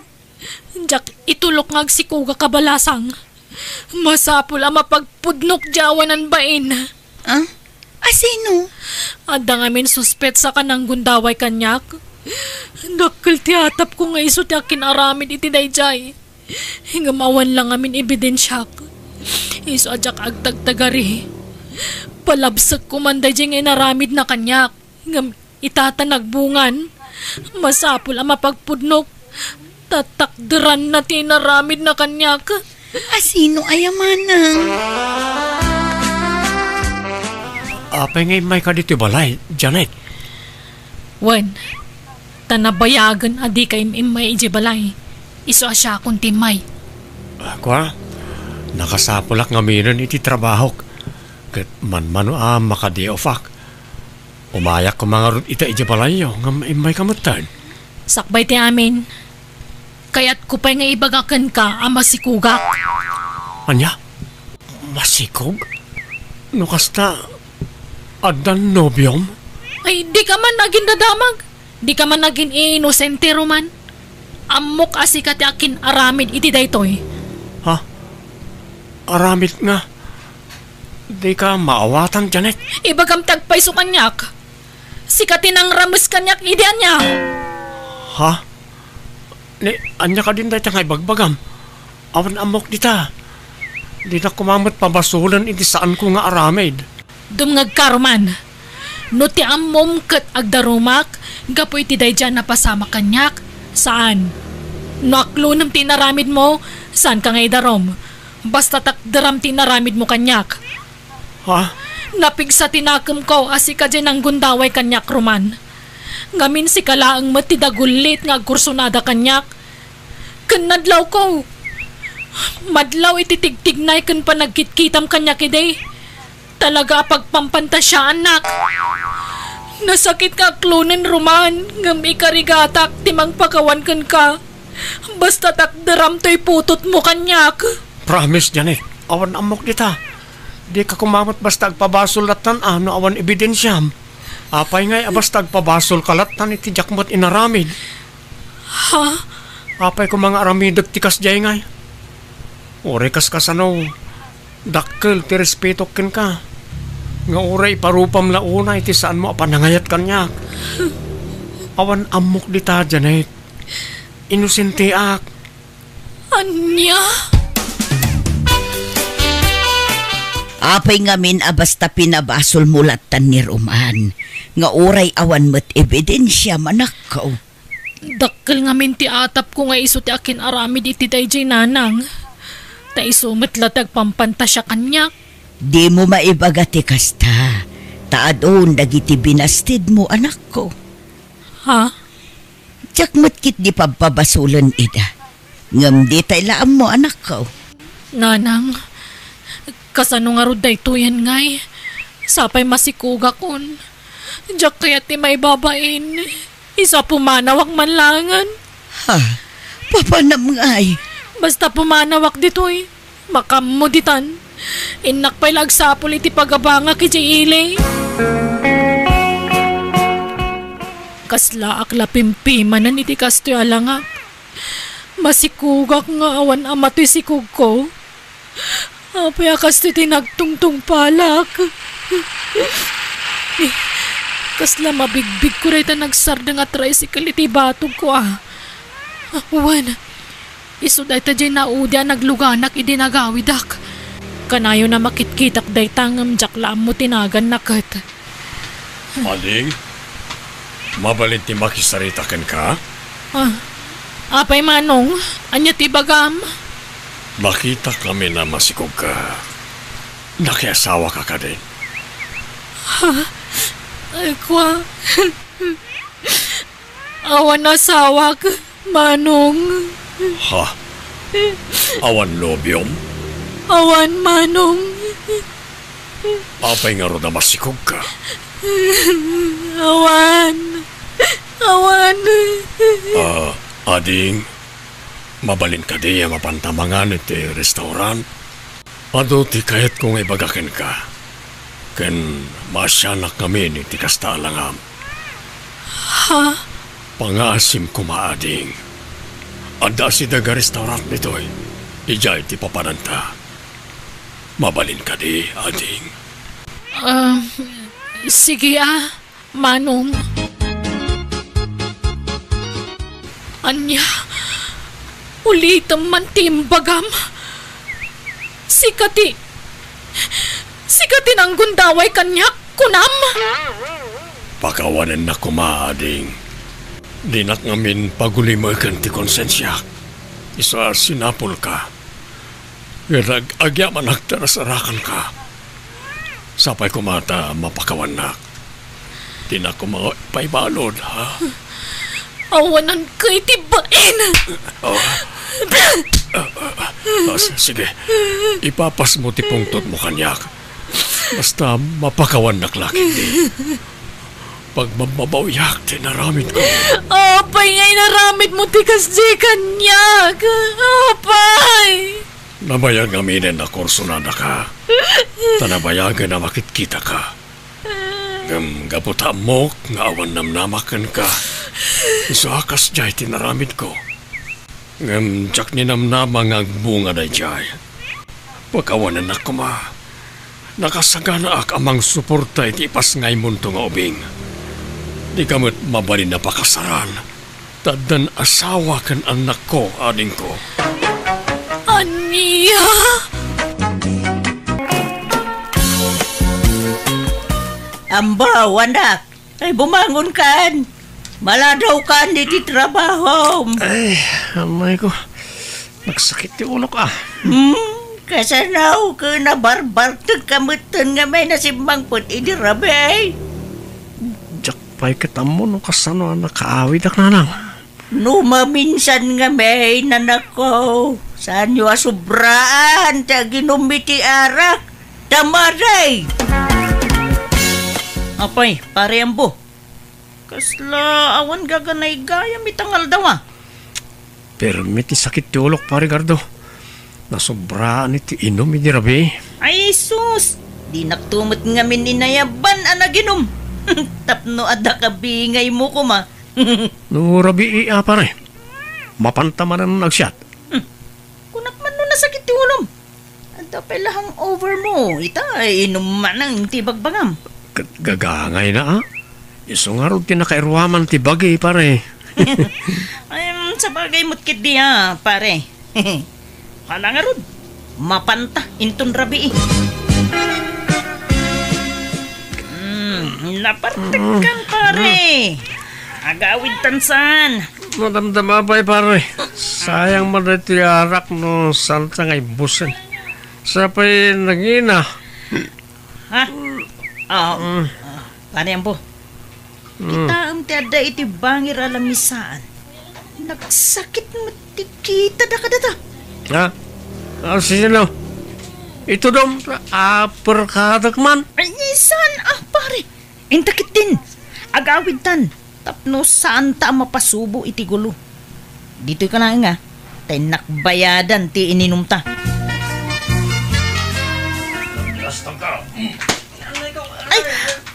Jak, itulok nga agsikugak kabalasang. Masapul ang mapagpudnok jawanan bain. Ah? Asino? Ada nga min suspet sa kanang gundaway kanyak. Dakil tiatap ko nga iso ti akin aramid iti dayjay. Hingamawan lang amin ebidensyak. Iso adyak agtagtagari. Palabsak ko man dayjay nga inaramid na kanyak. Hingam itatanagbungan. Masapul ang mapagpudnok. Tatakderan na tinaramid na kanyak. Asino ayamanang? Apay ngay may ka dito balay, Janet. Wen, tanabayagan adi ka imay iji balay. Iso asya akong timay. Kwa, nakasapulak nga minan iti trabaho. Kat man-mano makadi-ofak. Umayak ko mga ron ita iji balay yo, nga may kamutan. Sakbay ti amin. Kaya't kupay nga ibagakan ka ang masikugak. Anya? Masikog? No kasta, adan nobyom? Ay, di ka man naging dadamag. Di ka man naging inosente roman. Amok asikat akin aramid iti daytoy. Ha? Aramid nga? Di ka maawatan, Janet? Ibagam tagpay so kanyak. Sikatin ang ramus kanyak idean niya. Ha? Ni, anya ka din dahi tangay bagbagam. Awan amok dita. Di na kumamat pabasulan iti saan ko nga aramid. Dumngag ka, Roman. No ti ammom kat agdarumak, gapoy ti day dyan napasama kanyak. Saan? No aklo nam tinaramid mo, saan ka ngay darom? Basta takdaram tinaramid mo kanyak. Ha? Napig sa tinakam ko, asi ka dyan ang gundaway kanyak, Roman. Ngamin si kalaang matidagulit nga kursunada kanyak. Kanadlaw ko. Madlaw ititigtignay kan pa nagkitkitam kanyak iday. Talaga pagpampanta siya, anak. Nasakit ka klunen, Roman. Ngam ikarigatak timang pagawan kan ka. Basta takdaram to'y putot mo kanyak. Promise, Janet. Awan amok dita. Di ka kumamot basta agpabasol latan no awan ebidensyam. Apay ngay basta agpabasol kalatan iti jakmot inaramid. Ha? Apay ko mga aramidog tikas jay ngay. Ore kas kasano. Dakkel ti respeto ken ka. Nga oray parupam launa iti saan mo apanangayat kanyak. Awan amok dita, Janet. Inosente ak. Anya? Apay ngamin basta pinabasol mulatan ni Roman. Nga oray awan met ebidensya manakaw. Dakkel nga min ti atap ko nga iso ti akin aramid iti dayjay nanang. Ta iso metlatag pampanta siya kanyak. Di mo maibaga ti kasta. Taadon dagiti binastid mo, anak ko. Ha? Tiyak matkit di pababasulan ida. Ngam di tay laam mo, anak ko. Nanang, kasano nga ruday tuyan ngay. Sapay masikuga kon. Diyak kaya ti may babain. Isa pumanawak manlangan. Ha? Papanam ngay. Basta pumanawak ditoy. Makamuditan. Inak pa'y lagsapol iti pagabanga kiti ilay. Kasla akla pimpimanan iti kastoy alangak. Masikugak nga awan amatoy sikug ko. Apay kastoy tinagtungtung palak. Kasla mabigbig ko rin nagsarda nga tricycle iti batog ko Wan, iso day ta dyan naudya nagluganak idinagawidak. Kanayo na makitkitak day tangam jaklam mo tinagan nakat. Ading, mabalin ti makisaritakan ka? Apay manong, anya ti bagam? Makita kami na masikog ka. Nakiasawa ka ka din. Ay kwa. Awan asawak, manong. Ha? Awan lobyom? Awan manong. Apay nga ro na masikog ka. Awan. Awan. Ading, mabalin ka di mapantamangan iti restaurant. Ado ti kayat kong ibagakin ka. Ken masyanak kami ni ti kasta alangam. Ha? Pangasim ko maading. Ada si daga restaurant nito'y. Ijay ti papananta. Mabalin ka di, ading. Sige manong. Anya, ulitam man timbagam. Sikati ng gundaway kanyak, kunam. Pakawanan na kumaading. Dinak ngamin pagulimakan ti konsensya. Isa sinapol ka. Agya man agtarasarakan ka. Sapay kumata mapakawanak. Dinak kuma paibalod, ha? Awanan kay tibain. Sige, ipapas mo ti pungtot mo kanyak. Basta mapakawanak laki di. Pag mababawiyak, tinaramid ko. Apay ngay naramid mo tikas di kanyak. Apay. Nabayag aminin na kursunada ka. Tanabayagan na makitkita ka. Gaputa mo, nga awan namnamakan ka. Isakas jay tinaramid ko. Tsak ninamnama nga bunga na jay. Pagkawanan na kuma. Nakasagana ak amang suporta iti ipas ngay munto nga ubing. Di kamot mabalin na pakasaran. Tadan asawa kan anak ko, ading ko. Niya? Ambaw, anak. Ay, bumangon kan. Maladaw kan di trabaho. Ay, amay ko. Nagsakit yung ulo ka. Kasanaw ka na barbar kamutan nga may nasimbang put idirabe. Jakpay kita mo no kasano nakaawid ak nanang. Maminsan nga may nanako. Saan nyo asubraan ta ginumiti arak. Tamaray. Apay, pare ambo. Kasla awan gaganay gaya mitangal daw ah. Pero may sakit yung ulok pa Ricardo. Nasobraan iti inom ini rabi. Ay sus. Di naktumot nga mininayaban anaginom. Tapno ada kabingay mo ko ma. No rabi iya pare. Mapantaman na nagsyat. Kunak man no nasakit yung ulom. Anta pelahang over mo. Ita inom man ang tibagbagam. Gagangay na ah. Isungarod tinakairwaman ti bagay pare. Ay, sa bagay mutkit di ha, pare. Hala nga rod. Mapanta, inton rabi eh. Napartikan pare. Agawid tansan. Madamdama pa pare. Sayang man iti arak no salta ngay busen. Sapay nagina. Ha? Pare yan po. Kita ang tiada iti bangir alamisaan. Nagsakit matikita da kada ta. Ha? Sino? Ito dong aperkadak man. Ay, saan pare? Intakit din. Agawid tan. Tapno saan ta mapasubo iti gulo. Dito ka na nga. Tay nakbayadan ti ininom ta.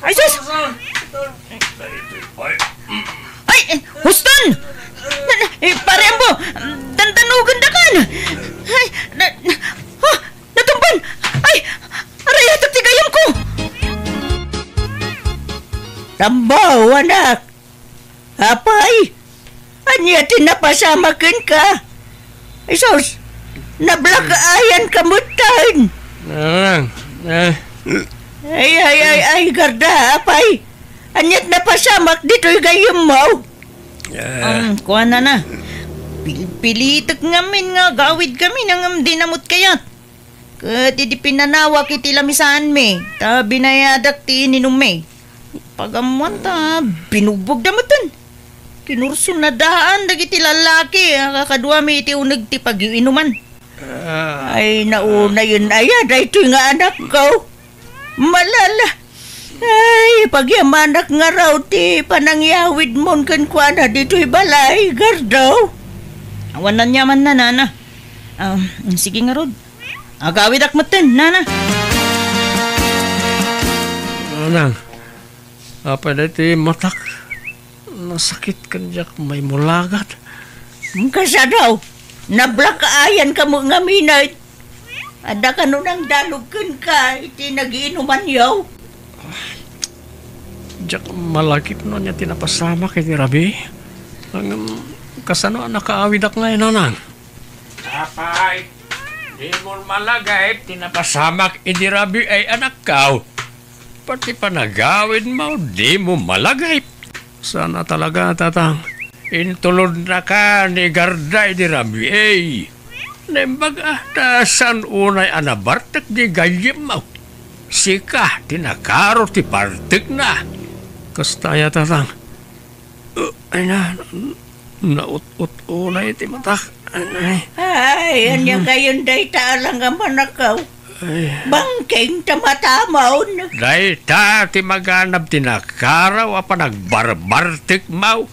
Ay, sus! Ay, Huston! Pare mo! Tantanugan da kan! Ay, natumban! Ay, aray, atak tigayam ko! Tambaw, anak! Apay! Anya tinapasamakin ka! Ay, sus! Nablakaayan kamutan! Ay, garda, apay! Anyat na pasamak dito'y gayam mo. Kuha na. Pilitak ngamin nga, gawid kami nang dinamot kayat. Kat di pinanawak iti lamisaan me, ta binayadak ti ininom me. Pagamuan ta, binubog damutan. Kinurso na daan, dagiti lalaki, kakadwa me iti unag ti pag-inuman. Ay, nauna yun ayad, ay ito nga anak ko. Malala. Ay, pagyamanak nga raw ti panangyawid mon kan kuana dito'y balay, gardaw. Awanan yaman na, nana. Sige nga rod. Agawid akmatin, nana. Anang, apa dati matak? Nasakit kanjak may mulagat. Kasa daw, nablakaayan ka mo nga minay. Ada ka nun ang dalugkan ka, iti nagiinuman yaw. Jak malakip no niya tinapasama kay Rabi. Ang kasano nakaawid ak ngayon nanang. Apay, di mo malagay tinapasamak idi Rabi ay anak kau. Pati panagawid mo di mo malagay. Sana talaga tatang intulod na ka ni Garda idi Rabi ay. Nembag tasan unay anabartak di gayim mo. Sika tinakaro ti partik na. Kastaya tatang. Ay na, naut-ut-unay ti matak. Ay, anya kayon day taalang nga manakaw. Bangking tamatamaon. Day ta ti maganap tinakaraw apa nagbarbartik mau.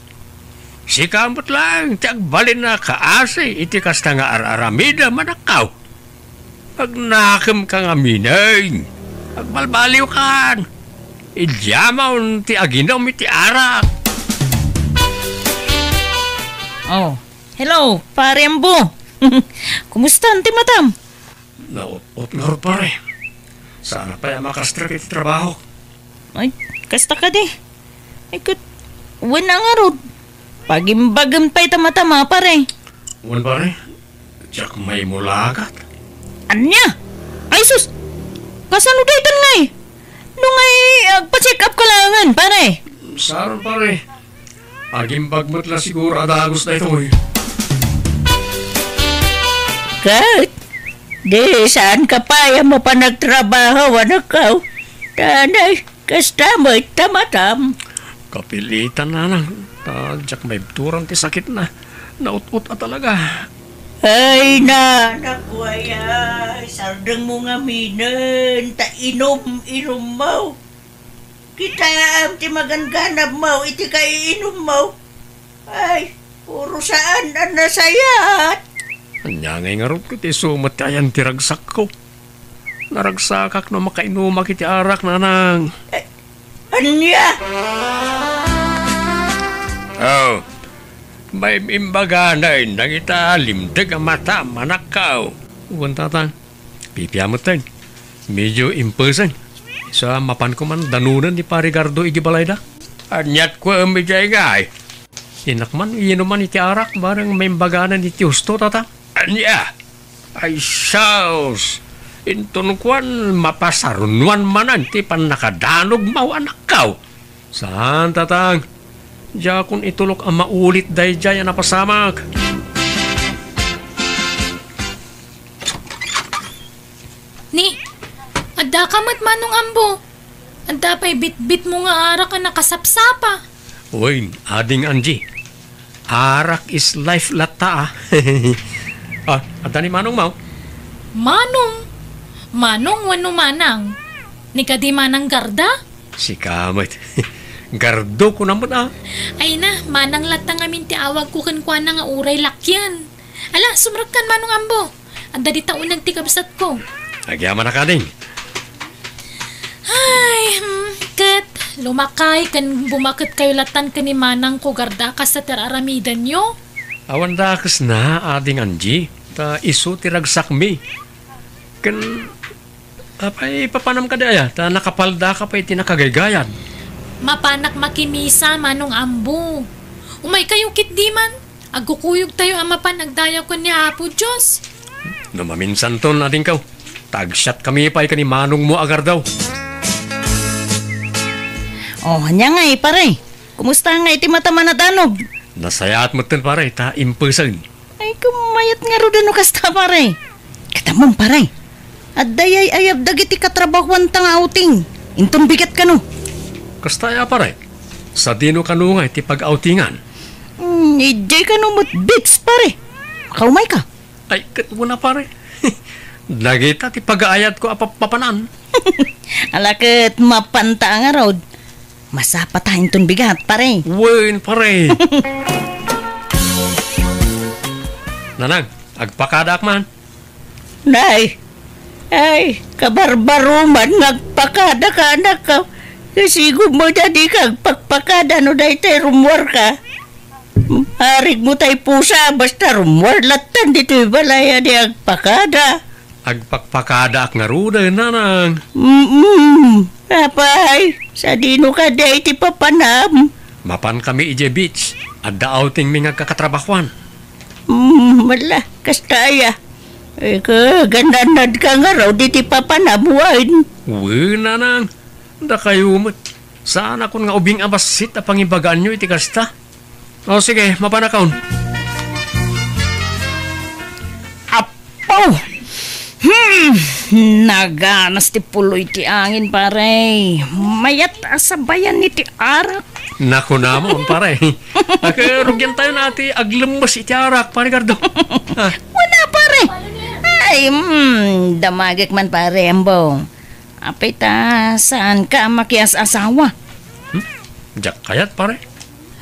Sikamot lang, ti agbalin na kaasi, iti kasta nga araramida manakaw. Pag nakim ka nga minay, agbalbaliw kan. Idyamaw ti aginom iti arak. Oh, hello, pare Ambo. Kumusta, Auntie Madam? Naut-ut na pare. Sana pa yung makastrak iti trabaho. Ay, kasta ka di. Ay, wala nga rod. Pagimbagam pa'y tama-tama, pare. Wan pare, jak may mulagat. Anya? Ay sus! Kasano day tan ngay? Nung ay pa-check up ka langan, pare. Saron pare. Agimbag mo't la siguro adagos na ito eh. Kat, di saan ka pa yan mo pa nagtrabaho, anak ka? Tanay, kasta mo'y tamatam. Kapilitan na lang. Tadyak may turang ti sakit na. Naut-ut na talaga. Ay na, naku ay, sardang mo nga minan, ta inom mo. Kita am ti maganganap mo, iti ka iinom mo. Ay, puro saan ang nasayat. Anya ngay nga rin ko ti sumat kayan ti ragsak ko. Naragsakak na makainumak iti arak na nang. Anya? Oh, may imbaga na nang italimdag ang mata manakaw. Uwan tatang, pipiamot tayo. Medyo imperson. Sa mapan ko man danunan ni Parigardo igibalay na. Anyat ko ang medyo ay inakman, inuman iti arak, barang may imbaganan iti husto tata. Anya, ay syaos. Intunkuan mapasarunwan manan ti pan nakadanog mau anakaw. Saan tatang? Diya kung itulok ang maulit dahi dya yan napasamak. Ni, adda ka mat manong ambo. Adda pa'y bit-bit mo nga arak ka nakasapsapa. Uy, ading Angie. Arak is life lata ah. Adda ni Manong Mau? Manong wano manang. Ni ka di manang garda? Si Kamit. Gardo ko naman ah. Ay na, manang latang amin ti awag ko kankwa na nga uray lakyan. Ala, sumrakan manong ambo. Adda di taunag ti kabsat ko. Agyaman na ka ding. Ay, ket, lumakay kan bumakit kayo latan ka ni manang ko garda ka sa teraramidan nyo. Awan dakas na, ading Angie. Ta iso tiragsak mi. Kan, apay papanam ka daya. Ta nakapalda ka pa iti nakagaygayan. Mapanak makimisa manong ambo. Umay kayo kit di man. Agkukuyog tayo ang mapanagdayaw ko ni Apo Diyos. Namaminsan ton ading kaw. Tagsyat kami pa ni Manong mo agar daw. Oh, hanya nga pare. Kumusta nga iti mataman at anog? Nasayat mo tin pare, ta imperson. Ay, kumayat nga ro dano kasta pare. Katamong pare. At dayay ayab dagiti katrabahuan tang outing. Intong bigat ka no. Kastaya pare, sa dino kanungay ti pag-outingan. Ijay ka no bits pare. Makaumay ka. Ay, katwo na pare. Nagita ti pag-aayat ko apapapanan. Alakit mapanta nga raw. Masapatahin ton bigat pare. Wen pare. Nanang, agpakadak man. Nay, ay, kabarbaruman ngagpakada ka anak ka. Kasi mo jadi kag pagpakada no dahi tayo rumwar ka. Harig mo tayo pusa basta rumwar latan dito balaya di agpakada. Agpakpakada ak nga ruda, nanang. Apay, sa dino ka dahi ti papanam. Mapan kami ije beach. Adda outing mi nga kakatrabahuan. Wala, kastaya. Eh, gananad ka nga raw di ti papanabuan. Wen, nanang. Da kayo mo't. Saan akong nga ubing abasit a pangibagaan nyo iti kasta? O sige, mapanakaon. Apaw! Naganas ti puloy ti angin pare. Mayat asabayan ni ti arak. Naku namon pare. Rugyan tayo na ati aglembas iti arak, pare Gardo. Wala pare. Ay, damagik man pare ambong. Apay ta, saan ka makias asawa? Diyak kayat pare.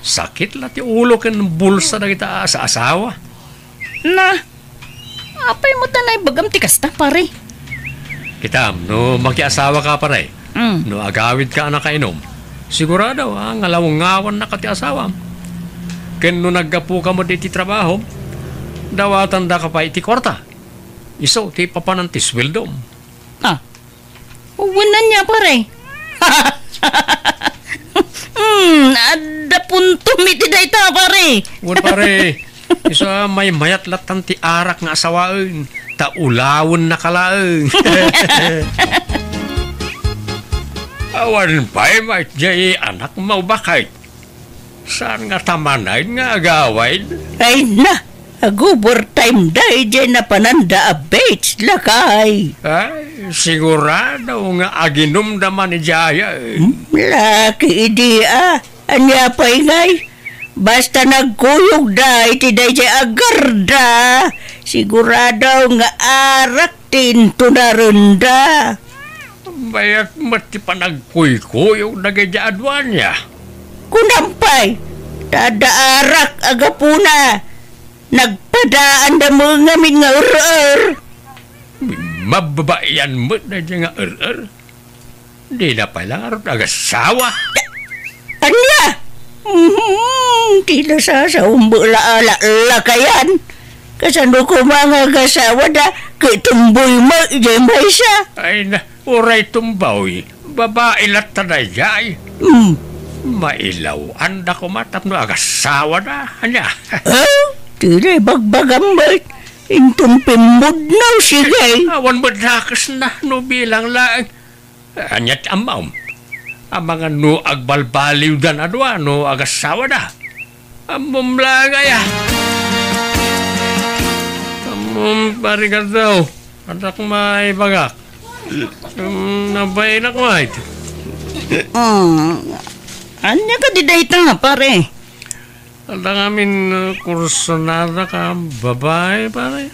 Sakit lati ulo ken bulsa na kita sa asawa. Na, apay mo tanay bagam ti kasta pare. Kitam, no makiasawa ka pare. No agawid ka na kainom. Sigurado ngalawang-ngawan na ka ti asawa. Ken no naggapu ka mo di ti trabaho, dawatan da ka pa iti kwarta. Iso ti papanan ti sweldom. Uwinan niya pare. Ada punto miti da ita pare. Wan pare, isa may mayat latan ti arak nga asawain. ta ulawon na kalaeng. Awan pa'y may jay anak mo bakay. Saan nga tamanay nga agaway? Ay na, agubor time day dyan na pananda abates lakay. Ay, sigurado nga aginom naman ni Jaya. Laki idea, anya pa'y ngay. Basta nagkuyog da, iti day dyan agarda. Sigurado nga arak tinto na runda. Bayat mati pa nagkuy-kuyog na gajaadwan niya. Kunampay, dadaarak agapuna. Nagpadaan da mga min nga ur-ur. Mababayan mo na dyan nga er-er. Di na pala aron agasawa. Anya? Tila sa umbula-ala lakayan. Kasano ko mga gasawa da, kitumboy mo, dyan ba isa? Ay na, uray tumbaw. Babae lat na jay. Mailaw, anda ko matap no agasawa na. Anya? Tila bagbagam ba? Intong pimod na sige. Awan mo dakas na no bilang lang. Anyat amaw. Ang mga no agbalbaliw dan adwa no agasawa na. Amom lang ya. Amom parigat daw. Anak may bagak. Nabay na kumait. Anya ka di dayta pare? Ang amin kursunada ka babae pare.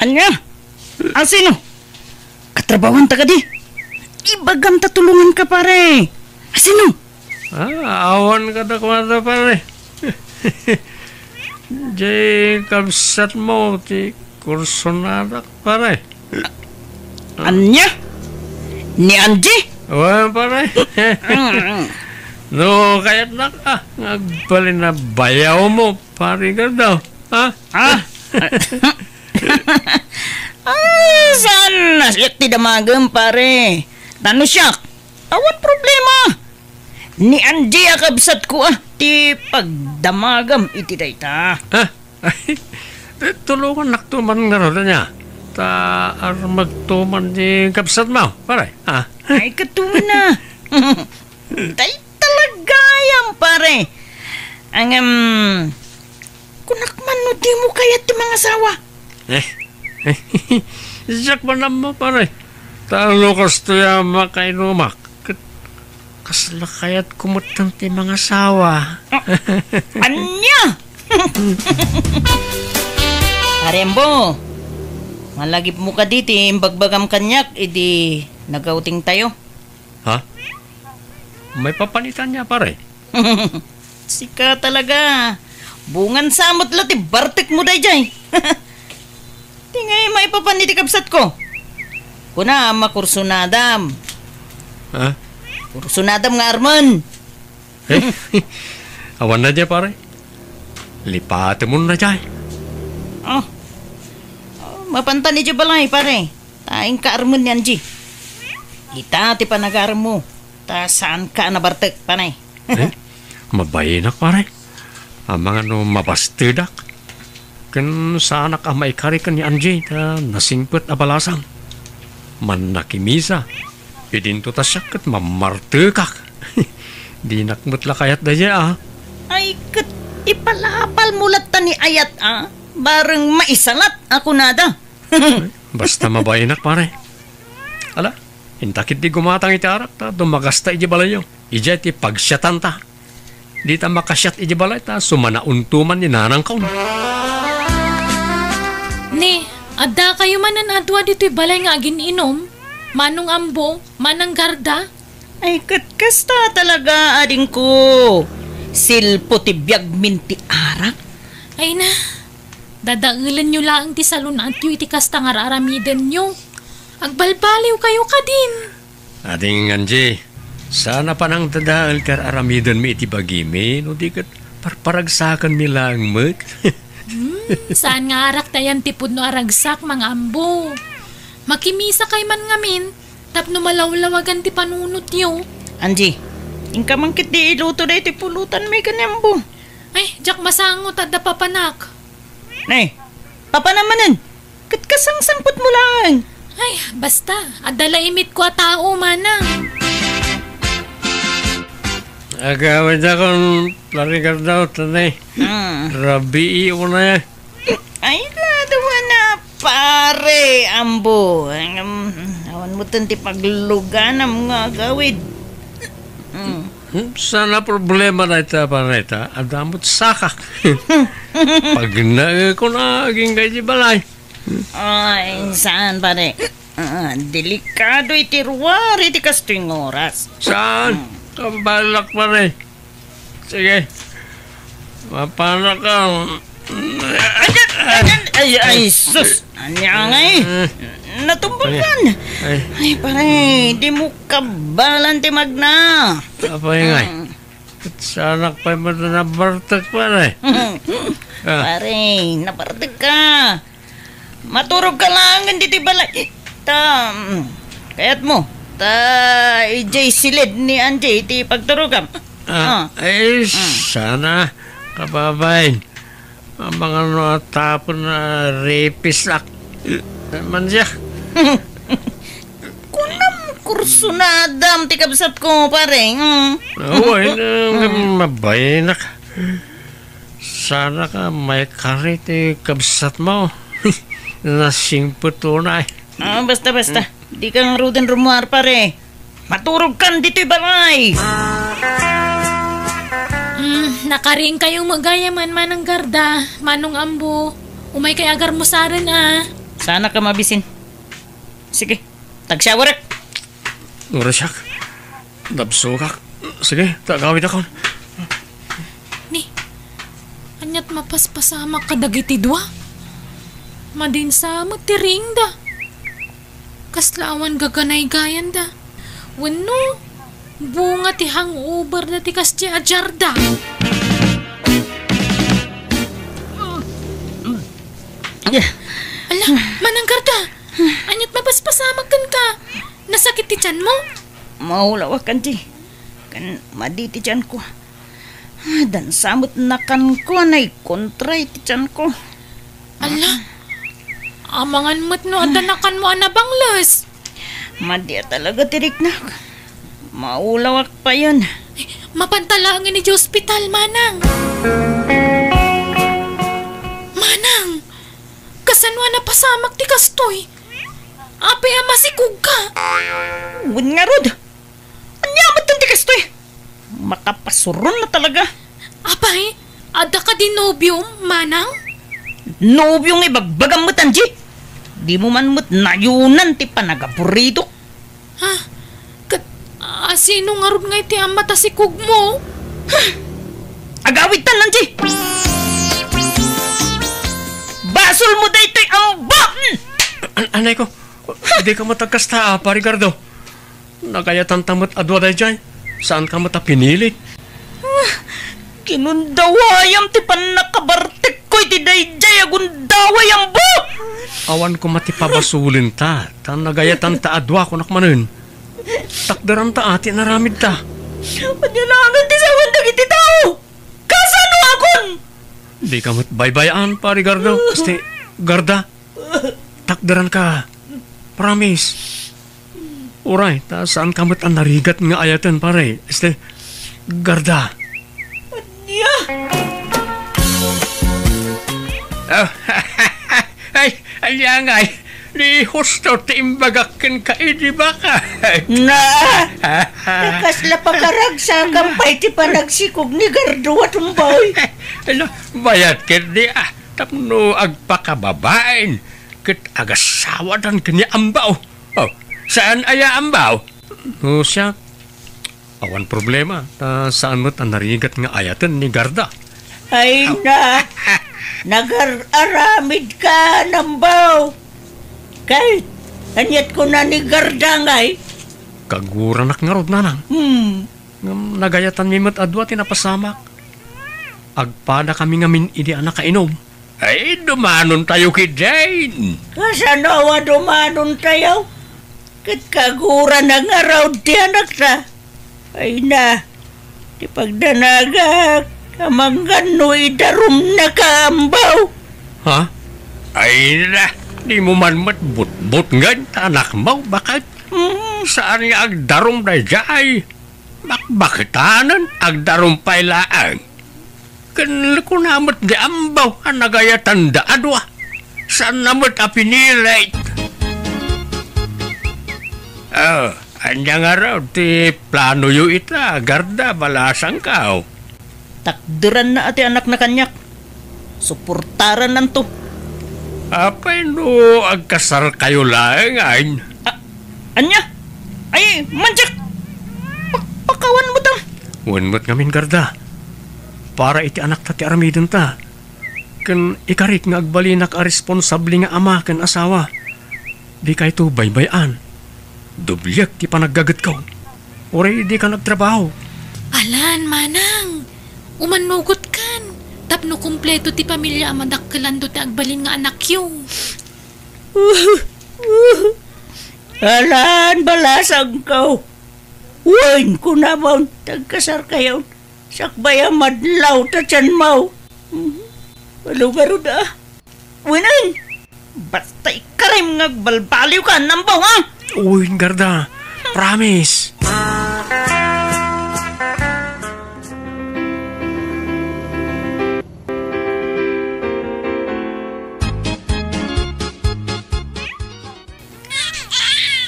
Anya? Sino? Katrabawan ta ka di? Ibagam tatulungan ka pare. Sino? Awan ka na kumata pare. Jay kabsat mo ti kursunada pare. Anya? Ni Angie? Awan pare. No, kaya't na ka. Nagbalin na bayaw mo, pari ka daw. Ha? Saan nasyak ti damagam pare? Tano siyak? Awan problema. Ni Angie akabsat ko ti pagdamagam iti dayta. Ha? Ay, tulungan naktuman nga rin niya. Ta magtuman di kapsat mo, pare. Ha? Ay katuna. Day talagayam pare. Ang kunakman no di mo kaya ti mga asawa. Siyak ba naman pare? Talo kasto yung makainumak. Kasla kaya't kumutang ti mga asawa. Anya? Parembo, malagip mo ka diti, bagbagam kanyak, idi nagauting tayo. Ha? May papalitan niya pare. Sika talaga. Bungan samot lati, bartek mo day jay. Tingay may papaniti kapsat ko. Kuna makursunadam. Ha? Kursunadam nga arman. Awan na dyan pare. Lipate mo na dyan. Mapantan ni balay pare. Taing ka arman yan ji. Ita ti panagar mo. Ta saan ka na bartek panay. Mabayinak pare. Ang mga no mabastidak. Kan saan ka may karikan ni Angie ta nasingpet abalasang. Man nakimisa. Idinto ta siyakat mamartekak. Di nakmutla kayat da dyan Ay kat ipalapal mulat ta ni ayat Bareng maisalat ako nada. Basta mabayinak pare. Ala, intakit di gumatang iti arak ta dumagasta iji balayo. Ija ti pagsyatan ta. Di ta makasyat iji balay ta sumanauntuman ni nanang kaun. Ni, adda kayo manan adwa dito'y balay nga agininom. Manong ambo, manang garda. Ay kasta talaga ading ko. Silpo ti biyag minti arak. Ay na, dadailan nyo lang ti salon at yu iti kasta nga aramiden nyo. Agbalbaliw kayo ka din. Ading Angie, sana pa nang dadaal kar aramidon mi iti bagimi, no di kat parparagsakan mi lang mat. Saan nga arak tayan tipod no aragsak mga ambo. Makimisa kay man ngamin, tapno malawlawagan ti panunot yo. Angie, ingka mangkit di iluto da iti pulutan may kanyambo. Ay, jak masangot at da papanak. Nay, papa namanan. Kat kasangsangpot mo lang. Ay, basta. Adala imit ko a tao, manang. Agawin akong larigar daw, tanay. Rabi iyo na yan. Ay, ladawa na, pare, ambo. Awan mo tanti paglugan ang mga gawid. Sana problema na ito pa na ito. Adamot sakak. Pag na ko na aging gaji balay. Ay, saan pare? Delikado itiruwari di kasting oras. Saan? Kabalak pa rin. Sige. Mapana ka. Ay, sus! Anya nga natumbakan. Ay, pare, di mo kabalan ti magna. Apa yung ngay? Sanak pa yung nabartag pa rin. Pare, nabartag ka. Maturog ka lang, hindi ti balay. Kayat mo. Ijay silid ni Anjay ti pagturugam. Sana kababain. Ang mga natapon na rapist ak. Man siya. Kunam kurso na adam ti kabsat ko pare. Oo, mabay na ka. Sana ka may kari ti kabsat mo. Nasingpot na eh. Basta. Di kang ruden rumuar pare. Maturog kan dito'y balay. Nakaring kayong magayaman manang garda, manong ambo. Umay kay agar mo sa rin Sana ka mabisin. Sige, tag-shower. Urasyak. Dabsukak. Sige, tagawid ako. Ni, anyat mapaspasama kadagiti dua. Madin sa matiring da. Kaslawan gaganay gayan da. Wano, bunga ti hangover na ti kasdi ajarda. Ala, manang garda. Anyat mapaspasamag kan ka. Nasakit ti tiyan mo? Maulawak kan ti. Kan maditi tiyan ko. Dan samot na kan ko na kontray ti tiyan ko. Ala, amangan mo't no adanakan mo anabanglas. Madya talaga tirik na. Maulawak pa yun. Ay, mapantalangin ni di hospital, manang. Manang, kasanwa na pasamak ti kastoy. Apay masikug ka. Wun nga rod. Anyamat ang tikas to eh. Makapasuron na talaga. Apay, ada ka din nobyong, manang? Nobyong ibagbagang mo tanji. Di mo man mo't nayunan ti panagapurido. Ha? Sino nga ron nga iti ang matasikog mo? Agawit tan nanji. Basol mo da ito'y amba. Anay ko, hindi ka matagkasta, parigardo. Nagayatan tamot adwa day dyan. Saan ka mata pinili? Kinundawayam ti panakabartek ko iti dayjay agundawayam bo. Awan ko matipabasulin ta. Tan nagayatan ta adwa ko nakmanin. Takdaran ta ati naramid ta. Panyulangan ti sawan dagiti tao. Kasano akon? Di ka matbaybayan, parigardo. Este, garda. Takdaran ka. Promise. Uray, ta saan ka mat ang narigat nga ayatan, pare? Este, garda. Yeah. Oh, ay, aliyangay. Di husto tiimbagakin ka, di ba ka? Na! Nakasla pakarag sa kampay ti panagsikog ni Gardo at umboy. Ano, bayat kini tapno agpakababain. Kit agasawadan kanya ambaw. Oh, saan aya ambaw? O siya, awan problema. Saan mo narigat nga ayatan ni Garda? Ay na! Nag-aramid ka, nambaw. Kahit, anyat ko na ni Garda ngay. Kaguranak nga rod nanang. Nagayatan mi mat adwa tinapasamak. Agpada kami nga idi anak kainom. Ay, dumanon tayo kidain. Kasanawa dumanon tayo? Kat kagura na nga raw di anak ta. Ay na, di pagdanaga, kamanggan no idarum na kaambaw. Ha? Ay na, Di mo man matbut-but ngan anak mo, bakit? Saan nga agdarom na jay? Bakitanan agdarom pailaan. Kan ko namat di ambaw ang nagaya tanda adwa. Saan namat apinirait? Anya nga raw, ti plano yu ita, garda, balasang kao. Takdiran na ati anak na kanyak. Suportaran nanto. Apay no, agkasal kayo lang, ayn. Anya? Ay, manjak! Pakawan mo ta. Unmat ngamin, garda. Para iti anak ta ti aramidon ta. Kan ikarik nga agbalinak a responsable nga ama kan asawa. Di kay to baybayan. Dublyak ti panaggagat ko. Ore di ka nagtrabaho. Alan, manang. Umanugot kan. Tapno kumpleto ti pamilya amadakkelan do ti agbalin nga anak yung. Alan, balasang ko. Uwain ko naman. Tagkasar kayo. Sakbaya madlaw ta tiyan mo. Balugaro da. Winan. Basta ikarim nga balbaliw ka nambaw ha. Uy, garda. Promise.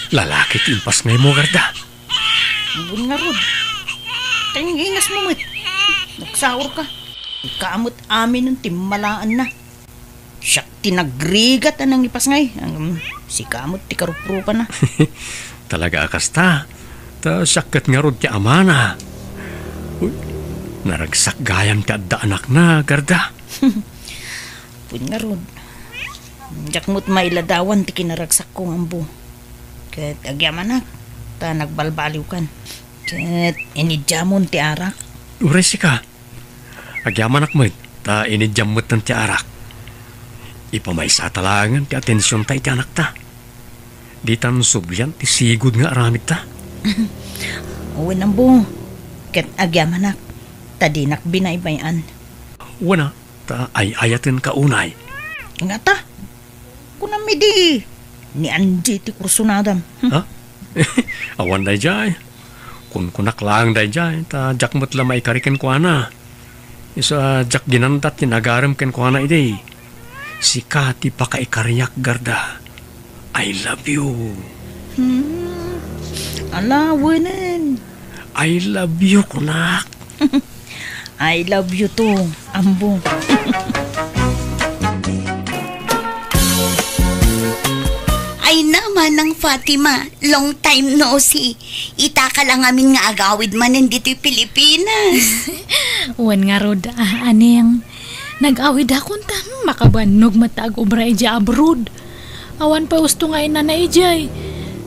Lalaki timpas ngay mo, garda. Ambun nga rod. Tingingas mo mit. Nagsaur ka. Ikamot amin ng timmalaan na. Siyak tinagrigat anang ipas ngay. Si kamot ti karuprupa na. Talaga akas ta. Ta siyakat nga rod ti amana. Uy, naragsak gayan ti adda anak na, garda. Pun nga rod. Jakmot mailadawan ti kinaragsak kong ambo. Kat agyaman na. Ta nagbalbaliw kan. Kat inidyamon ti arak. Uresi ka. Agyaman akmet. Ta inidyamot ng ti arak. Ipamaysa talangan ti atensyon ta iti anak ta. Di tan subyan ti sigud nga aramid ta. Uwan ambo. Kat agyaman nak. Tadinak binaybayan. Wana, ta ay-ayatin ka unay. Nga ta. Kunami di. Ni Andy ti kursunadam. Ha? Awan day jay. Kun kunak lang day jay. Ta jakmot lamay kariken ko ana. Isa jak ginandat tinagaram ken ko ana ide. Si Kati pa kaikariyak, garda. I love you. Ala, wanan. I love you, kunak. I love you too, ambo. Ay naman ang Fatima, long time no see. Ita ka lang amin nga agawid man dito Pilipinas. Uwan nga rod, aneng. Nag-awid akong makabanog matag ubra ija abroad. Awan pa usto nga ina na ijay.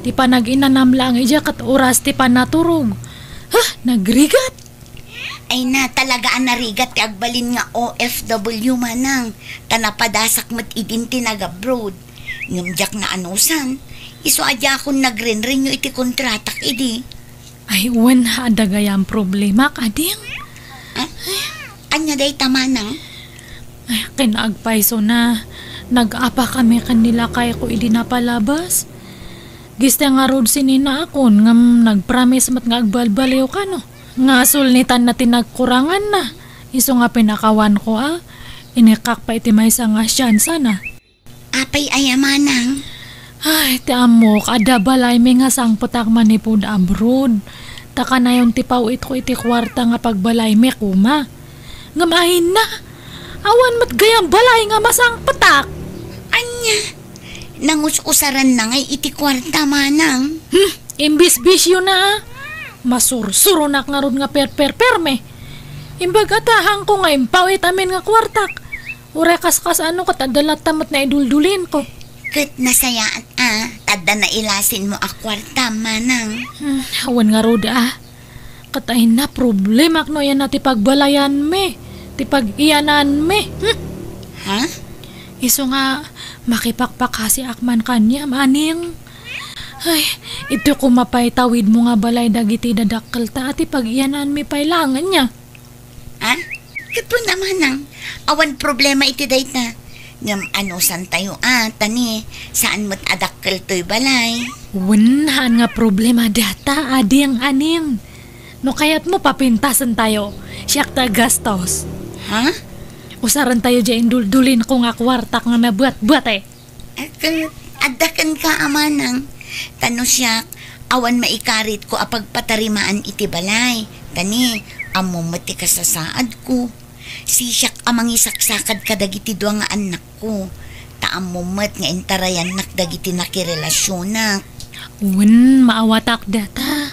Di pa nag-inanam lang ija kat oras ti pa naturog. Nagrigat. Ay na talaga ang narigat ti agbalin nga OFW manang. Tanapadasak mat idin ti nag-abroad. Ngamjak na anusan. Iso adya akong nagrenren iti kontratak idi. Ay uwan adagayang problema kading. Anya day tamanang? Ay, kinaagpaiso na. Nag-apa kami kanila kaya ko hindi napalabas. Giste nga rod sinina akon ngam nagpromise mat nga agbalbaliw ka no. Nga sulnitan na tinagkurangan na. Iso nga pinakawan ko Inikak pa iti may nga syansa na. Apay ayamanang? Ay, ti amo, kada balay may nga sang putak manipod abroad. Taka na yung tipawit ko iti kwarta nga pagbalay may kuma. Ngamahin na. Awan mat gayang balay nga masang patak. Anya, nangus-usaran na ngay iti kwarta manang. Imbis bisyo na. Masursurunak nga ron nga perme. Imbag atahang ko nga impawit amin nga kwartak. Urekas-kas ano katadalat tamat na iduldulin ko. Kat nasayaan tada na ilasin mo a kwarta manang. Awan nga roda Katahin na problemak no yan na ti pagbalayan me. Ti pag-iyanan me. Ha? Iso nga makipakpak kasi akman kanya maning. Ay, ito ko mapaytawid mo nga balay dagiti dadakkel ta ati pag-iyanan me pailangan niya. Ha? Kapo naman ang awan problema iti dayta. Ngam anusan tayo tani, saan mo't adakkel to'y balay? Wanahan nga problema data, ading aning. No kaya't mo papintasan tayo, siyak ta gastos. Ha? Usaran tayo dyan duldulin ko nga kwartak nga nabuat-buat eh. Kung adakan ka amanang, tano siya, awan maikarit ko apag patarimaan iti balay. Tani, amo mati ka sa saad ko. Si siyak amang isaksakad ka dagiti dua nga anak ko. Taam mo mat nga intarayan nak dagiti nakirelasyon nak. Maawatak data.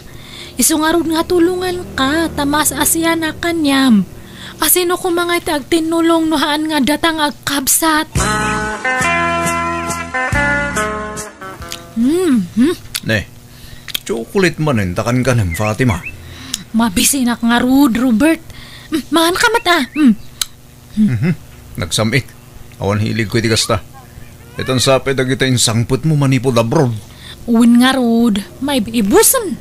Isungarod nga tulungan ka, tamas asya na kanyam. Asino ko mga itag tinulong nohaan nga datang agkabsat. Ne, chocolate man takan ka ng Fatima. Mabisinak nga rude, Robert. Mahan ka mata. Nagsamit. Awan hilig ko iti kasta. Itong sapit agita yung sangput mo manipod abroad. Uwin nga rude, may ibusan.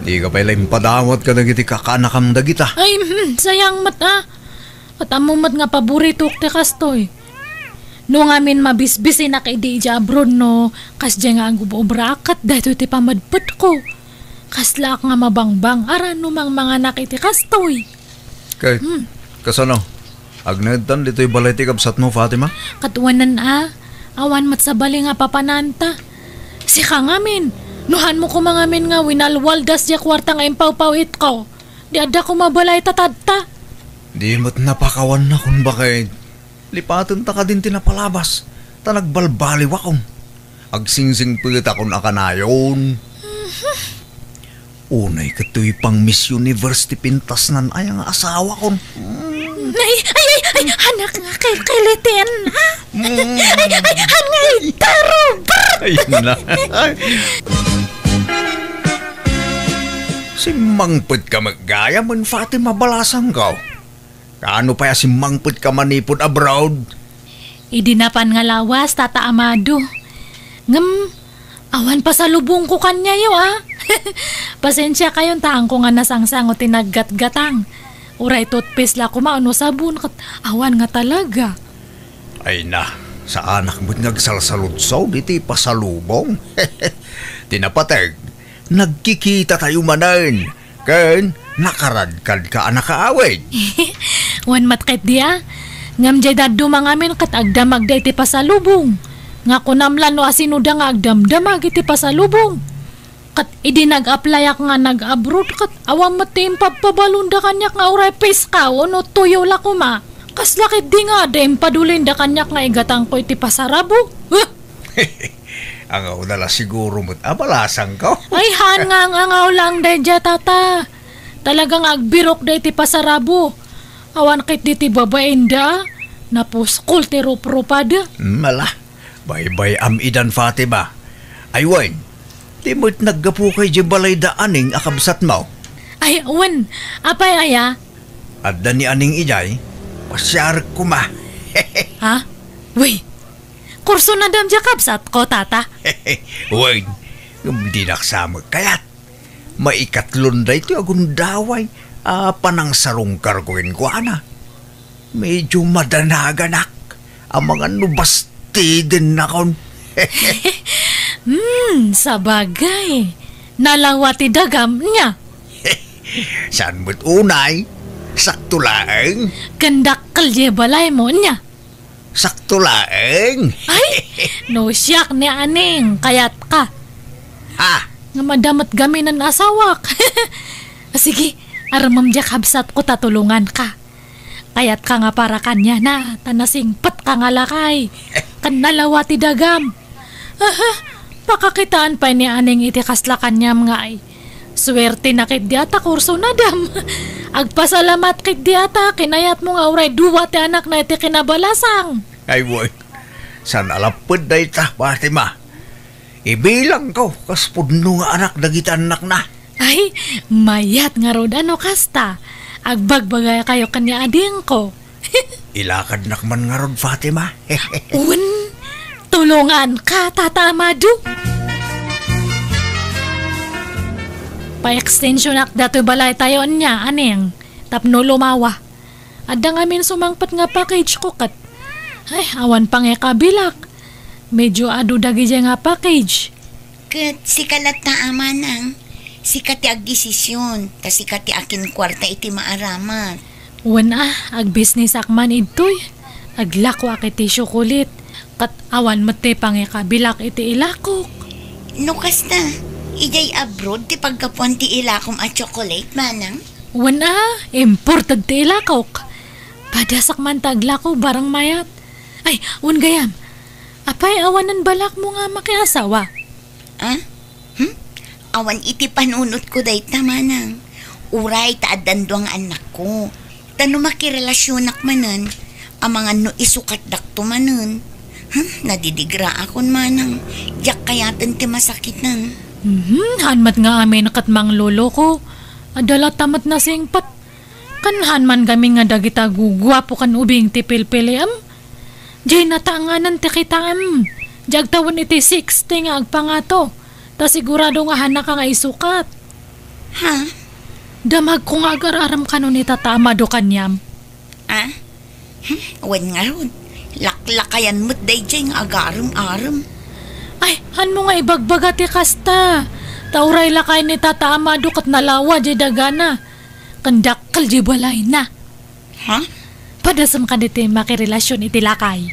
Di ka pala impadawat ka dagiti kakanakam dagita. Ay, sayang mata. At amumat nga paborito te kastoy. No ngamin mabisbisi na kay di abroad no, kas dyan nga ang gubobrakat dahito ti pamadput ko. Kasla nga mabangbang aran no mga nakiti kastoy. Kay, kasano? Agnedtan dito'y balay ti kabsat mo, Fatima? Katuwanan awan mat sa bali nga papananta. Si ka ngamin, nuhan mo ko mga min nga winalwaldas di kwarta nga impaw-pawit ko. Di ada ko mabalay tatadta. Di mo't napakawan na kung bakit. Lipatan ta ka din tinapalabas. Ta nagbalbaliw akong. Agsingsing pilit akong akanayon. Unay kato'y pang Miss Universe ti pintas nan ay ang asawa kong. Ay, anak nga kilitin, ha? Hangay, taro, Ay na. Si Mangput ka maggaya man, Fatima, balasang ka. Kaano pa ya si Mangput ka manipod abroad? Idinapan nga lawas, Tata Amado. Awan pa sa lubong ko kanya yo, Pasensya kayon taang ko nga nasangsang o tinaggat-gatang. Uray toothpaste la kumaano sabon kat awan nga talaga. Ay na, sa anak mo't nagsalsaludsaw, diti pasalubong. Tinapateg, nagkikita tayo manan. Ken, nakaradkad ka anak kaawid. Wan matkit diya, ngam jay daddo mangamin kat agdamag da iti pasalubong. Nga kunamlan no asinuda nga agdamdamag iti pasalubong. Kat idinag-apply ak nga nag-abroad kat awam matim papabalunda kanyak nga uray peskaw no tuyo la kuma. Kas lakit di nga dem padulin da kanyak nga igatang ko iti pasarabo. Angaw na la siguro mo't abalasang ka. Ay hangang angaw lang dadya tata. Talagang agbirok da iti pasarabo. Awan kit diti babaen da. Napuskol ti rup-rupada. Mala, bye-bye amidan Fatima. Aywan. Di mo't naggapu kay di balay da aning akabsat mo. Ay, awan. Apay aya? At da ni aning ijay, pasyar kuma. Ha? Wey, kurso na dam dya kabsat ko, tata. Wait, hindi naksamag kayat. Maikatlon da ito agundaway. Panang sarungkar ko ko, ana. Medyo madanaganak. Ang mga nubasti din na kon. Sabagay. Nalawati dagam niya. Saan mo't unay? Sakto laeng. Gandakal je balay mo niya. Sakto laeng. Ay, no siyak ni aning, kayat ka. Ha? Nga madamat gaminan asawak. Sige, aramam dya kabsat ko tatulungan ka. Kayat ka nga para kanya na, tanasingpat ka nga lakay. Kan nalawati dagam. Pakakitaan pa ni aning iti kasla kanyam nga ay. Swerte na kit diata kurso na dam. Agpasalamat kit diata, kinayat mo nga uray duwa ti anak na iti kinabalasang. Ay boy, san alapod da ita, Fatima. Ibilang ko, kas pudno nga anak dagita anak na. Ay, mayat nga rod ano kasta. Agbagbagay kayo kanya ading ko. Ilakad nakman nga rod, Fatima. Tulungan ka, Tata Amado. Pa-extension ak dato balay tayo niya, aneng. Tapno lumawa. Adda ngamin sumangpat nga package ko kat. Ay, awan pang kabilak. Medyo adu dagi dyan nga package. Kat si kalat na ama nang, si kati ag desisyon, tas si kati akin kwarta iti maaramat. Wana, ag business akman itoy. Aglako akiti syukulit. Kat awan mati pang kabilak iti ilakok. Nukas na, ijay abroad ti pagkapuan ti ilakom at chocolate manang. Wana, imported ti ilakok. Padasak man taglako barang mayat. Ay, un gayam. Apay awanan balak mo nga makiasawa. Ah? Awan iti panunot ko day tamanang. Uray taadan doang anak ko. Tano makirelasyon akmanan. Ang mga no isukat dakto manan. Nadidigra akon manang. Diyak kayatan ti masakit nan. Hanmat nga amin nakatmang lolo ko. Adala tamat na singpat. Kanhan man kami nga dagita gugwapo kan ubing ti pilpiliam. Diyay natanganan ti kitaan. Diyag tawon iti 60 nga agpangato. Ta sigurado nga hanak ka nga isukat. Ha? Damag ko nga agararam ka nun itatama do kanyam. Ah? Wan nga ron. Laklakayan mo't day diyay nga agaram-aram. Ay, han mo nga ibagbaga ti kasta. Tauray lakay ni tatama do kat nalawa di dagana. Kandakal di balay na. Ha? Padasam ka diti makirelasyon iti lakay.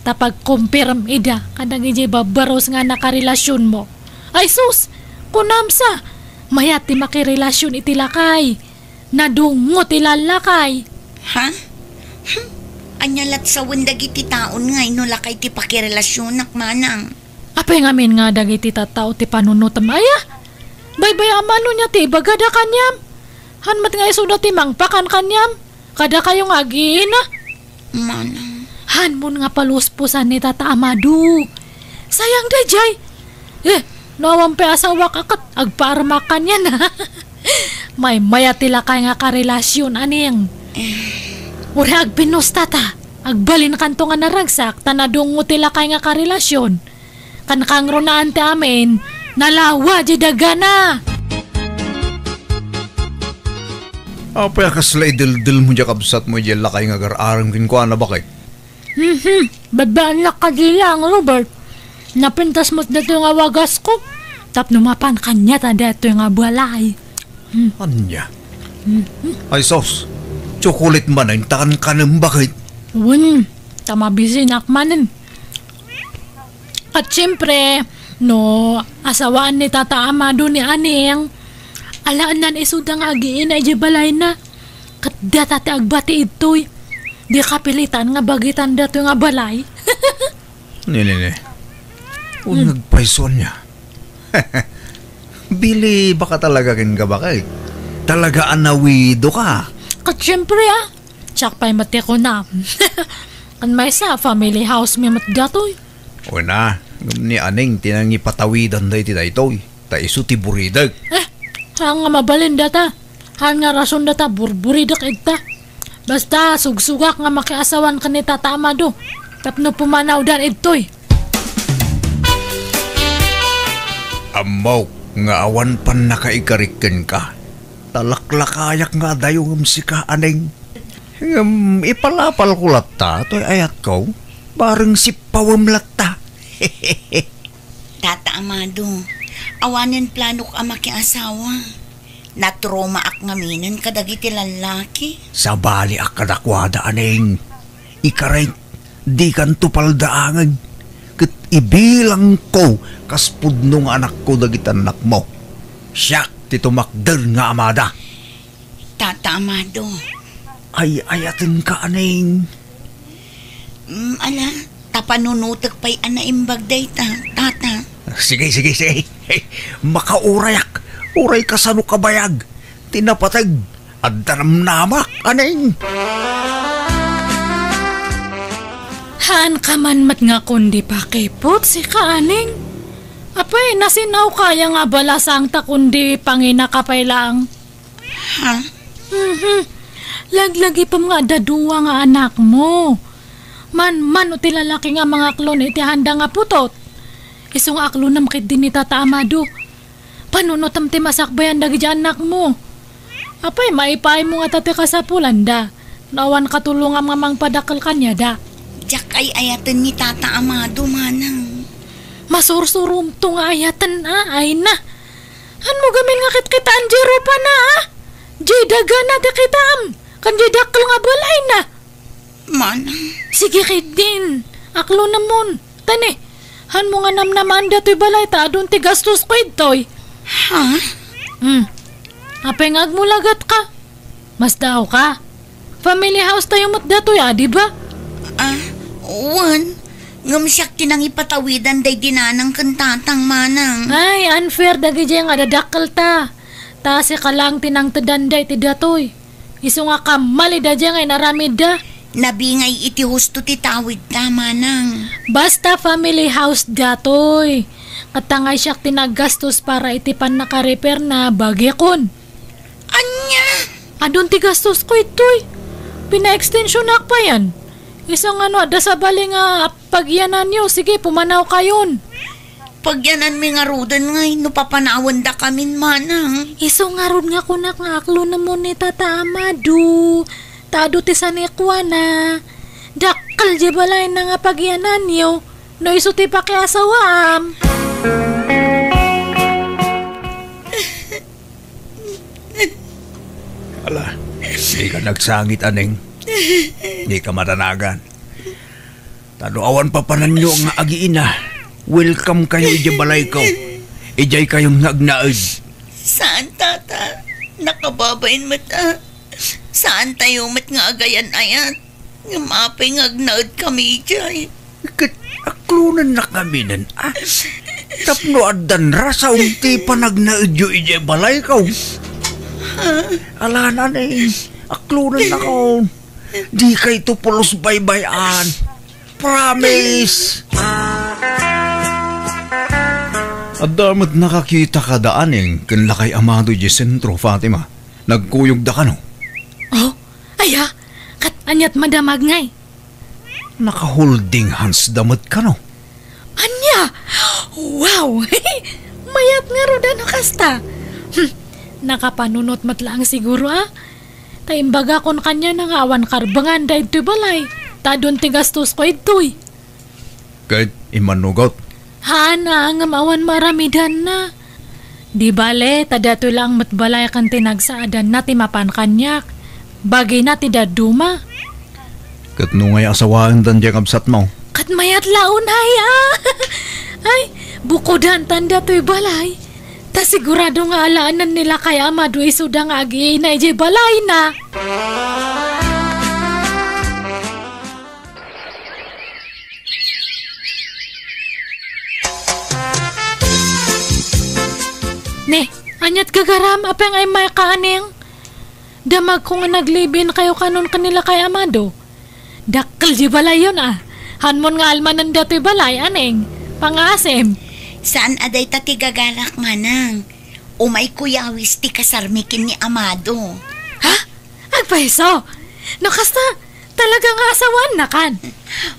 Tapag kumpirm ida kadang iti babaros nga nakarelasyon mo. Ay sus, kunamsa, mayat ti makirelasyon iti lakay. Nadungot ilalakay. Ha? Anyalat sa wendag iti taon nga inulakay ti pakirelasyon manang. Apay ngamin nga dagiti tataw ti panunutam aya. Baybay amano niya ti bagada kanyam. Hanmat nga isuda ti mangpakan kanyam. Kada kayong agina. Manang. Hanmon nga paluspusan ni Tata Amadu. Sayang da jay. Nawang pe asawa kakat agparmakan yan ha. May mayatila kay nga karelasyon aning. Uri agpinos tata. Agbalin kanto nga naragsak tanadong utila kay nga karelasyon. Kankang ronaan ti amin. Nalawa di dagana. Apay kaslay dil mo dya kabsat mo dyan lakay nga gar-arang kinkuha na bakit? Babaan na ka lang, Robert. Napintas mo't dito nga wagas ko. Tap numapan kanya ta dito nga balay. Anya? Ay sos, chocolate man ay takan ka ng bakit? Tamabisin akmanin. At siyempre, no, asawaan ni Tata Amado ni Aning. Alaan nan isudang agiin ay di balay na. Kat data ti agbati ito'y. Di kapilitan nga bagitan dato nga balay. Nene. Nagpaiso niya. Bili baka talaga kin ka bakay? Talaga anawido ka. Kat siyempre Tsak pa'y mati ko na. Kan may sa family house may matgatoy. O na, ni Aning tinangi patawidan da iti daytoy. Ta isu ti buridag. Hang nga mabalin data. Hang nga rason data burburidak igta. Basta sugsugak nga makiasawan ka ni Tata Amado. Tapno pumanaw dan itoy. Amaw, nga awan pan nakaikariken ka. Talaklakayak nga dayong si ka Aning. Ipalapal ko latta, to'y ayat ko. Bareng si pawam latta. Tata Amado, awanin plano ka makiasawa. Natroma ak ngaminan kadagiti lalaki. Sa bali ak kadakwada Aning. Ikaray, di kan tupaldaangan. Kat ibilang ko kaspudnong anak ko dagiti anak mo. Siyak ti tumakder nga amada. Tata Amado. Ay ayatin ka Aning. Ala, tapanunutak pa'y anaimbag day tata. Sige. Makaurayak. Uray ka sa kabayag. Tinapatag. At namak, Aning. Han ka man mat nga kundi pakipot si ka Aning. Apay, nasinaw kaya nga bala sang ta kundi pangina kapay lang. Ha? Laglagi pa mga daduwa nga anak mo. Man o tilalaki nga mga klon iti handa nga putot. Isong aklo na makit din ni Tata Amado. Panunotam ti masakbayan dagi di anak mo. Apay, maipay mo nga tate ka sa pulanda. Nawan katulong ang mamang padakal kanya da. Jak ay ayatan ni Tata Amado manang. Masursurum to nga ayatan ay na. Han mo gamin nga kitkitaan jero pa na Jay daga na da kitam. Kan jay dakal nga balay na. Manang. Sige kay din. Aklo namon. Tani. Han mo nga namnaman dato'y balay ta adun ti gastos ko ito'y. Ha? Apay nga agmulagat ka. Mas daw ka. Family house tayo mat dato'y di ba? Wan. Ngam siyak tinang ipatawidan day dinanang kantatang manang. Ay, unfair dagi dyan nga dadakal ta. Tasi ka lang tinang tadanday ti datoy. Iso nga kamali da dyan nga naramid da. Nabingay iti husto ti tawid ta manang. Basta family house datoy. Katangay siyak tinagastos para itipan naka-repair na bagyakon. Anya? Adun ti gastos ko itoy. Pina-extension na pa yan. Isang da sa bali nga pagyanan nyo. Sige, pumanaw kayon. Pagyanan mi nga rudan ngay, no papanawan da kamin manang. Iso nga rod nga kunak nga aklo na mo ni Tata Amado. Tado ti sanikwa na. Dakal di balay na nga pagyanan nyo. No iso ti pakiasawam. Ala, di ka nagsangit, aneng. Di ka matanagan. Tanuawan pa pananyo nga agiina. Welcome kayo ijay balay ko. Ijay kayong nagnaid. Saan tata? Nakababain mata. Saan tayo mat nga agayan ayat? Ngumapay nga agnaid kami ijay. Aklunan na kami nan. Tapno adan rasa unti pa nagnaid yu ijay balay ko. Ala nanay. Aklunan na ko. Di kay tupulos baybayan. Promise. At damat nakakita ka daaning kanla kay Amado di sentro, Fatima. Nagkuyog da ka no? Oh, aya, kat anyat madamag ngay. Naka-holding hands damat ka no? Anya? Wow! Mayat nga ro na kasta. Nakapanunot matlaang siguro Taimbaga kon kanya nga awan karbangan da ito'y balay. Tadon ti gastos ko ito'y. Kahit imanugot. Hana, nga mawan maramidan na. Di bale, tadato lang matbalay kan tinagsaadan na ti mapan kanyak. Bagay na ti daduma. Kat nungay asawaan dan diyang absat mo. Kat mayat laon haya. Ay, bukodan tanda to'y balay. Ta sigurado nga alaanan nila kay Amado isuda nga agi na ije balay na. Ne, anyat gagaram apeng ay may kaaning. Damag ko nga naglibin kayo kanon kanila kay Amado. Dakkel di balay yun Hanmon nga almanan dato'y balay aneng. Pangasem. Saan aday tati gagalak manang? Umay kuyawis ti kasarmikin ni Amado. Ha? Agpaiso? Nakasta, talaga nga asawan na kan.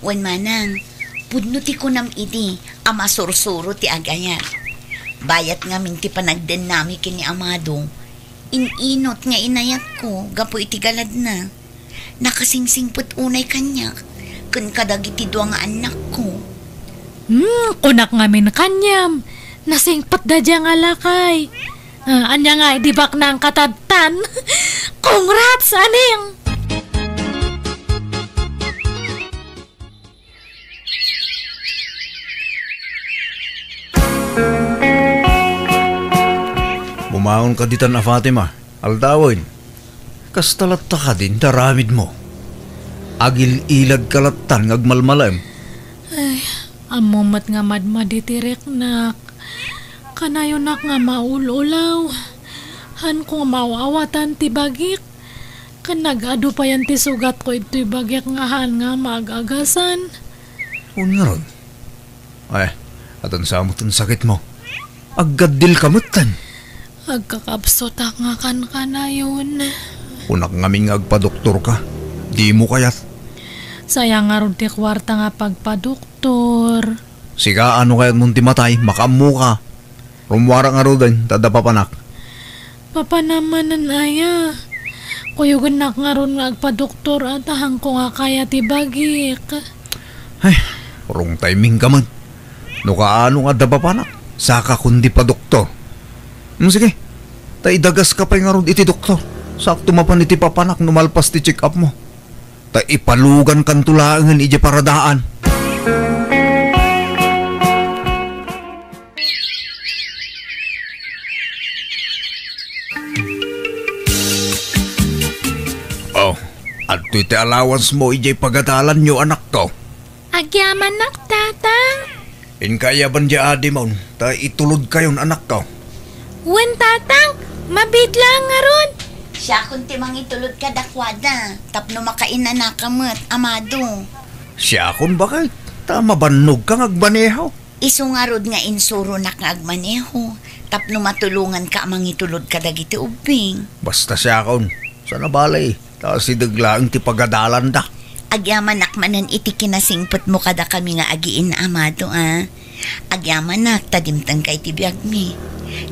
Wan manang, pudno ti kunam idi, ama sursuro ti agayat. Bayat nga min ti panagden nami kini Amado. Ininot nga inayat ko, gapo iti galad na. Nakasingsingput unay kanyak, kun kadagiti dua nga anak ko. Kunak nga min kanyam. Nasingpat da dya nga lakay. Anya nga, di bak na ang katadtan. Congrats, aning! Bumaon ka ditan na Fatima. Aldawin. Kastalatta ka din, daramid mo. Agil ilad kalatan ngagmalmalam. Amumat nga madmaditirek nak. Kanayo nak nga maululaw. Han ko mawawatan ti bagik. Kanagado pa yan ti sugat ko ito'y bagik nga han nga magagasan. Unaron. Ay, atan samutan sakit mo. Aggadil kamutan. Agkakabsot nga kan kanayon. Unak ngaming agpadoktor ka. Di mo kayat. Sayang nga ron ti kwarta nga pagpadoktor. Siga ano kayat mong timatay, makamu ka. Rumwara nga ron, tadapapanak. Papanamanan aya. Kuyugan nak nga ron nga agpadoktor at ahang ko nga kaya ti bagik. Ay, wrong timing ka man. No kaano nga dabapanak, saka kundi pa doktor. Sige, tay dagas ka pa nga ron iti doktor. Sakto mapan iti papanak numalpas ti check up mo. Tay ipalugan kan tulaangan iti paradaan. Oh, at iti allowance mo iti pagadalan nyo anak ko. Agyaman nak, tatang. Inkaya ban di adi mo, tay itulod kayon anak ko. Wen, tatang, mabigla nga ron. Siya kung timang itulod ka dakwada, tapno makainan na kamot, amado. Siya akong bakit? Tama banog kang agmaneho. Isungarod nga insuro na ka agmaneho, tapno matulungan ka amang itulod ka dagiti ubing. Basta siya akong, sana balay, tapos idaglaang ti pagadalan da. Agyaman nakmanan iti kinasingpot mo kada kami nga agiin amado Agyaman nak tadimtang kay ti biyag mi.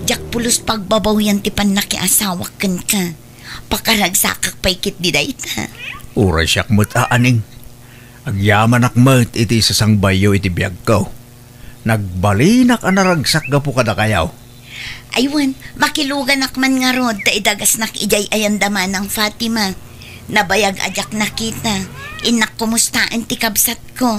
Jak pulos pagbabaw yan ti panakiasawak kan ka. Pakaragsakak paikit di dayta. Uray siyak mo't aaning. Agyaman akmat iti sasang bayo iti biyag ko. Nagbalinak anaragsak ga po kada kayaw. Aywan, makilugan nakman nga rod ta idagas nak ijay ayandaman ng Fatima. Nabayag ajak nakita. Inak kumustaan ti kabsat ko.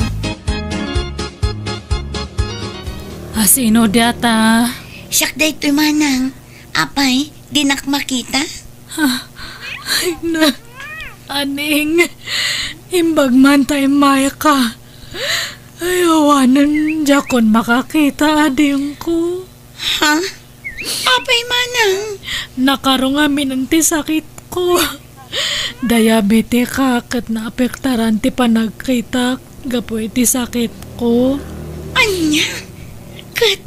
Asino data? Siyak day to'y manang. Apay, di nak makita? Ay na, aning, imbag man tayo maya ka. Ay, awanan dya kon makakita ading ko. Ha? Apay manang? Nakarong amin ang ti sakit ko. Diabetes ka kat naapektaran ti panagkita gapo iti sakit ko. Anya? Kat,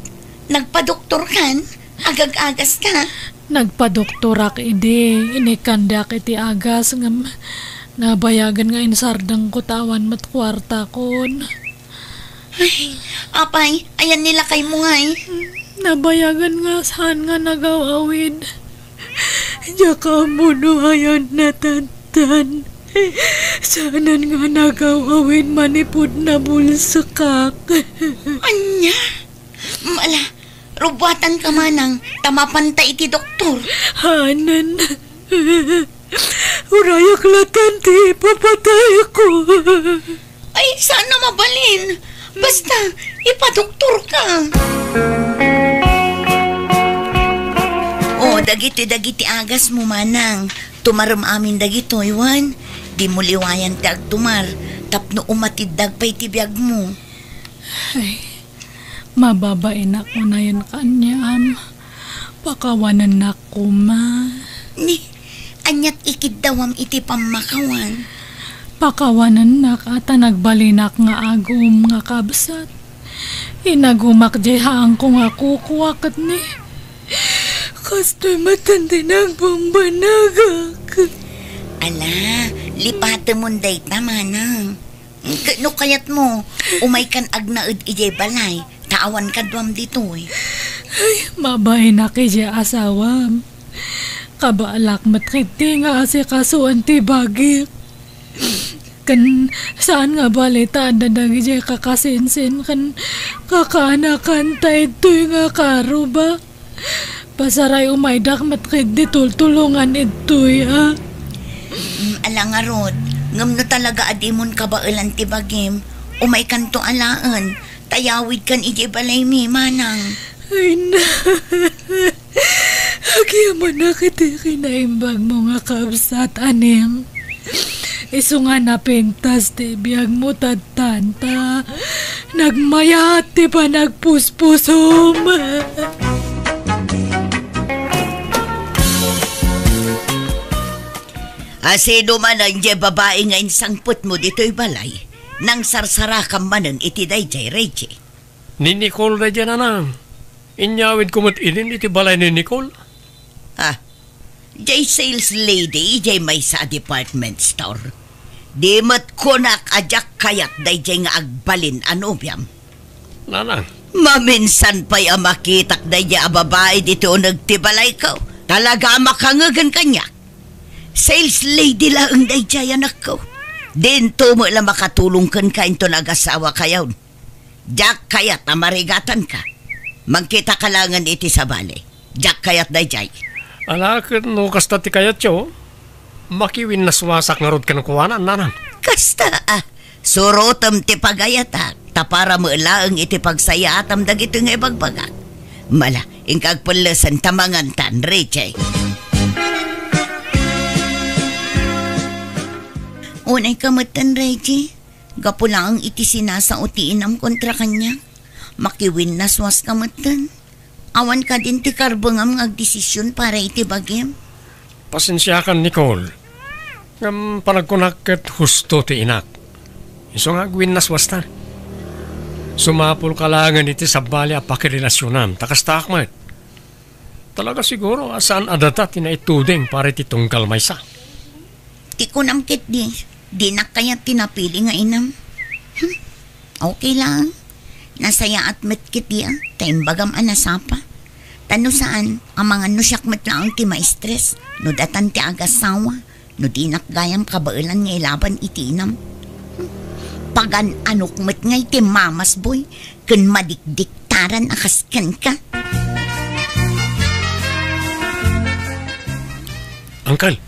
nagpadoktor kan? Agag-agas ka? Nagpadoktorak idi, inikandak iti agas nga bayagan nga insardang ko tawan mat kwarta kon. Ay, apay, ayan nila kay mo ngay. Nabayagan nga saan nga nagawawid. Diya ka muno ayan natantan. Saanan nga nagawawid manipod na bulsakak. Anya? Mala, rubatan ka manang, tamapanta iti doktor. Hanan. Urayak latan ti papatay ko. Ay, sana mabalin. Basta, ipadoktor ka. Oh, dagiti agas mo manang. Tumaram amin dagito, iwan. Di mo liwayan ti agtumar. Tapno umatid dagpay ti biyag mo. Ay, mababain ako na yun kanyam. Pakawanan na ko, ma. Ni, anyat ikid dawam iti pamakawan. Pakawanan na ka ta nagbalinak nga agum nga kabsat. Inagumak jayhaan ko nga kukuwakat ni. Kasto'y matandi nagbambanagak. Ala, lipate mo day tamanang. No kayat mo, umay kan agnaud ijay balay. Taawan ka duam dito eh. Ay, mabay na kaya asawam. Kabaalak matkiti nga asi kasuan ti bagit. Kan saan nga balita dadagi jay kakasinsin kan kakanakan ta ito'y nga karo ba? Pasaray umaydak matkiti tultulungan ito'y ha? Ala nga rod, ngam na talaga adimon kabailan ti bagim. Umay kan to alaan, tayawid kan ijay balay mi manang. Ay na, agyaman na kiti kinaimbag mo nga kabsat aning. Iso nga napintas ti biyag mo tadtanta. Nagmayat ti pa nagpuspusom. Asino man ang di babae nga insangput mo dito'y balay. Nang sarsara ka manan iti dayjay Reggie. Ni Nicole na dyan, anang. Inyawid ko mat-inin iti balay ni Nicole. Jay sales lady, jay may sa department store. Di mat kunak ajak kayat dayjay nga agbalin anubyam. Nanang. Maminsan pa'y makitak dayjay a babae dito nagtibalay ko. Talaga makangagan kanya. Sales lady lang dayjay anak ko. Dento mo lang makatulong ka into nag-asawa kayaw. Jack kayat na marigatan ka. Magkita kalangan iti sa bale. Jack kayat dayjay. Alakit no kasta ti kayat yo. Makiwin na suwasak nga rod ka ng kuwanan, nanan. Kasta surotam ti pagayatak. Tapara mo laang iti pagsayatam dagito nga ibagbagak. Mala, ingkag palasan tamangan tan, Richie. Unay kamatan, Reggie. Gapo lang ang iti sinasa o tiinam kontra kanya. Makiwin na swas kamatan. Awan ka din ti karbangam ng agdesisyon para iti bagim. Pasensya ka, Nicole. Ngam panagkunakit husto ti inak. Iso nga gwin na swastan. Sumapul kalangan iti sa bali a pakirelasyonan. Takas takmat. Talaga siguro asaan adata tinaitudeng para iti tunggal maysa. Ti kunamkit di na kaya tinapili nga inam. Okay lang. Nasaya at metkit yan. Taimbagam anasapa. Tano saan, ang mga nusyakmat lang ti maestres. No datan ti agasawa. No di nakgayam kabailan nga ilaban iti inam. Pagan anukmat nga iti mamas boy. Kun madikdiktaran akaskan ka. Uncle,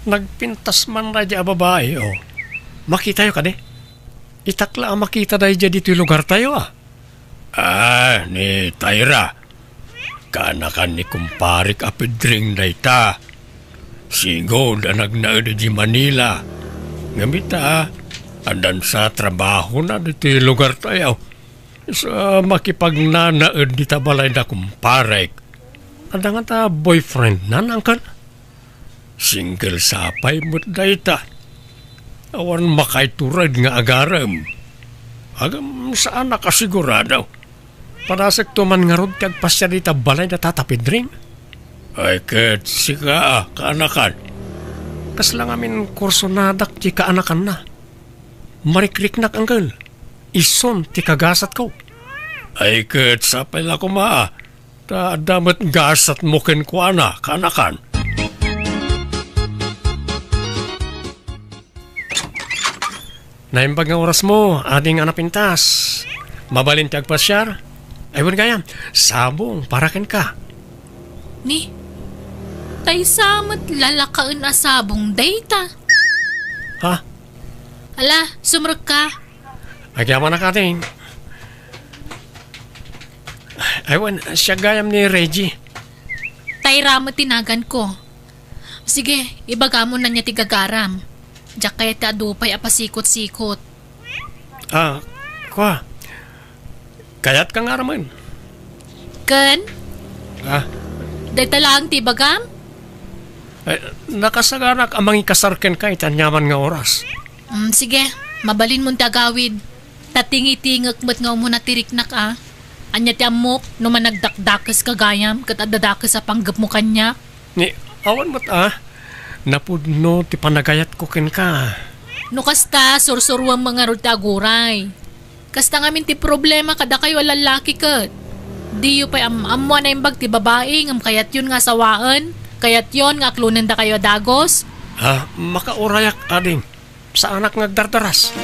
nagpintas man na dya babae, o. Makita yo ka de. Itakla ang makita na dya dito yung lugar tayo, ah. Ni Tyra. Kanakan ni kumparik apidring na ita. Sigo na nagnaad di Manila. Ngamita, andan sa trabaho na dito yung lugar tayo. Sa makipagnanaad di tabalay na kumparik. Andan nga ta boyfriend na, Uncle. Single sapay mo't dayta. Awan makaiturad nga agaram. Agam saan nakasigurado. Parasag tuman nga rod kag pasya dita balay na tatapid rin. Ay ket sika kaanakan. Kas lang amin kurso nadak ti kaanakan na. Marikrik-nak, Uncle. Ison ti kagasat ko. Ay ket sapay la ko maa. Ta damat gasat mo ken kuana kaanakan. Naimbag nga oras mo, ating anapintas. Mabalin ti agpasyar. Aywan gayam, sabong paraken ka. Ni, tay samat lalakaan asabong dayta. Ha? Ala, sumrag ka. Agyaman na kating. Aywan, siya gayam ni Reggie. Tay ramo tinagan ko. Sige, ibaga mo na niya tigagaram. Diyak kaya ta adupay apasikot-sikot. Kwa. Kayat ka nga raman. Ken? Dahil lang ti bagam? Nakasaganak amang ikasarken ka itanyaman nga oras. Sige, mabalin mong tagawid. Tatingi-tingak mat nga muna tiriknak Anya ti amok no managdakdakas kagayam kat adadakas sa panggap mo kanya. Ni, awan mo't napudno ti panagayat ko ken ka. No kasta, sursurwang mga rutaguray. Kasta ngamin ti problema kada kayo lalaki kat. Di yu pa amwa na imbag ti babae ngam kayat yun nga sawaan. Kayat yun nga aklunan da kayo dagos. Makaurayak ading. Sa anak ngagdardaras.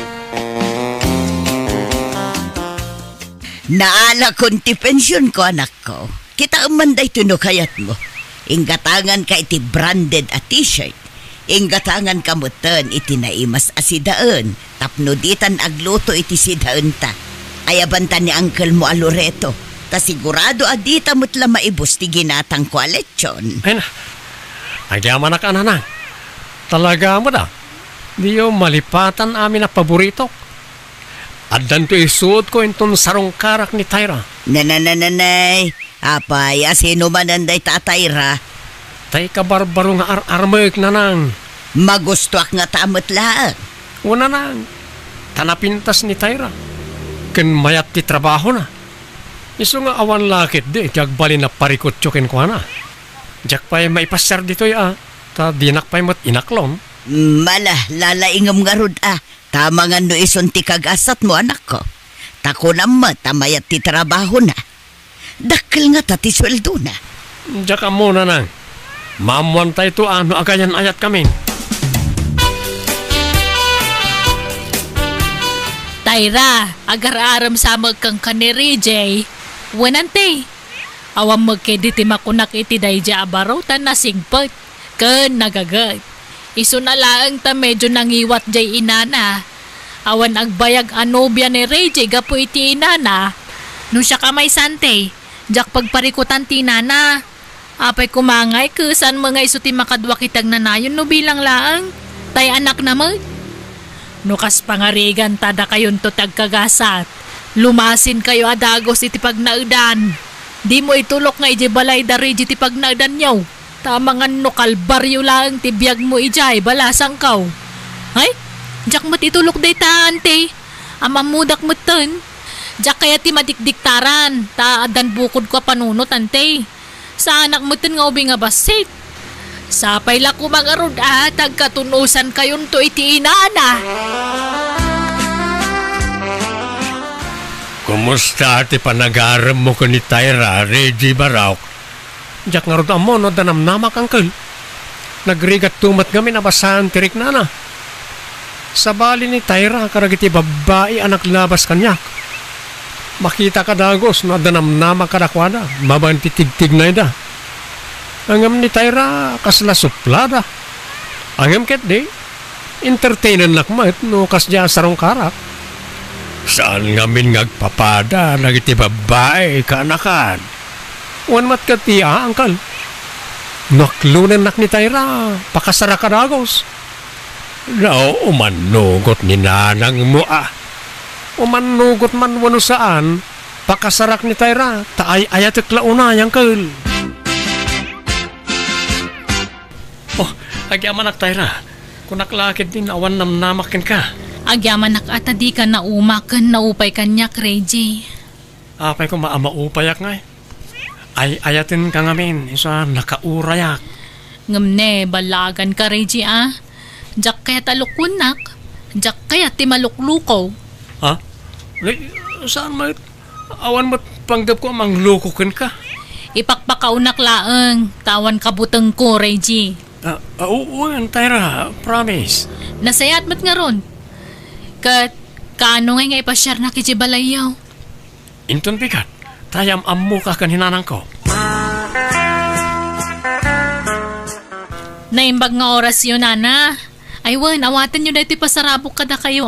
Naala kon ti pensyon ko, anak ko. Kita umanday tuno kayat mo. Inggatangan ka iti branded a t-shirt. Inggatangan ka mutan iti naimas asidaan. Tapnuditan agluto iti sidaan ta. Ayabantan ni uncle mo Loreto. Ta sigurado adita mutla maibos ti ginatang ko aletsyon. Ay na. Agyaman na ka na. Talaga mo da. Di yung malipatan amin na paborito. At danto isuot ko itong sarong karak ni Tyra. Nanay. Apay, sino man anday tatayra? Tay kabarbaro nga armayok na nang. Magustuak nga tamot laang. Una nang. Tanapintas ni Tyra. Ken mayat ti trabaho na. Iso nga awan lakit di. Jagbali na parikot chokin ko na. Jak pa'y maipasyar dito ya. Ta dinak pa'y mat inaklom. Mala, lalaingam nga rod Tama nga no ison ti kagasat mo, anak ko. Tako naman, tamayat ti trabaho na. Dakil nga tati sweldo na. Diyan ka muna nang. Mamuan tayo to ano agayan ayat kami. Tyra, agar-aram sa kang kaniri, Jay. Wanante. Awang magkediti makunak iti dayja abarutan na singpot. Ken nagagat. Iso na lang ta medyo nangiwat jay inana. Awan agbayag anobya ni Reggie gapo iti inana. No siya kamay sante. Jak pagparikutan ti nana. Apay kumangay kusan mga iso ti makadwa kitag nanayon no bilang laang. Tay anak naman. No kas pangarigan tada kayon to tagkagasat. Lumasin kayo adagos iti pagnaudan. Di mo itulok nga iti balay da Reggie ti pagnaudan nyaw. Tamangan no kalbaryo lang ti biyag mo ijay balasang kaw. Ay, jak mo't itulok day ta ante. Amamudak mo ton. Jak kaya ti madikdiktaran. Ta adan bukod ko panunot ante. Sa anak mo ton nga ubi nga basit. Sapay la ko mga rod tagkatunusan kayon to iti inana. Kumusta ti panagaram mo ko ni Tyra, Reggie Barauk? Diyak nga rin mo, no, danamnamak angkel. Nagrigat tumat kami na basahan tirik na. Sa bali ni Tyra, karagiti babae anak labas kanyak. Makita ka dagos, no, danamnamak kadakwada, babae titig-tig na ida. Angam ni Tyra, kasla suplada. Angam ket di, entertainan lakmat, no, kasya sarong karak. Saan ngamin ngagpapada, nagiti babae kaanakan? Wan mat katia, angkal. Naklunan nak ni Tyra, pakasara ka dagos. Now, umanugot ni nanang mo Umanugot man wano saan, pakasarak ni Tyra, taay ayatek launay, angkal. Oh, agyaman nak Tyra, kunaklakid din awan namnamakin ka. Agyaman nak ata di ka naumakan, naupay kanyak, Reggie. Apay ko maamaupayak nga ay ayatin ka ngamin, isa nakaurayak. Ngamne, balagan ka, Reggie, Jak kaya talukunak, jak kaya timaluklukaw. Ha? Saan mo? Awan mo't panggap ko manglukukin ka. Ipakpakaunak laang, tawan kabutang ko, Reggie. Oo, Tyra, promise. Nasayat mat nga ron. Kaano nga ipasyar na kijibalayaw? Inton bigat, tayam ammo ka kaninanang ko. Naimbag nga oras yun, Nana. Aywan, awatan nyo dito pasarabok kada kayo,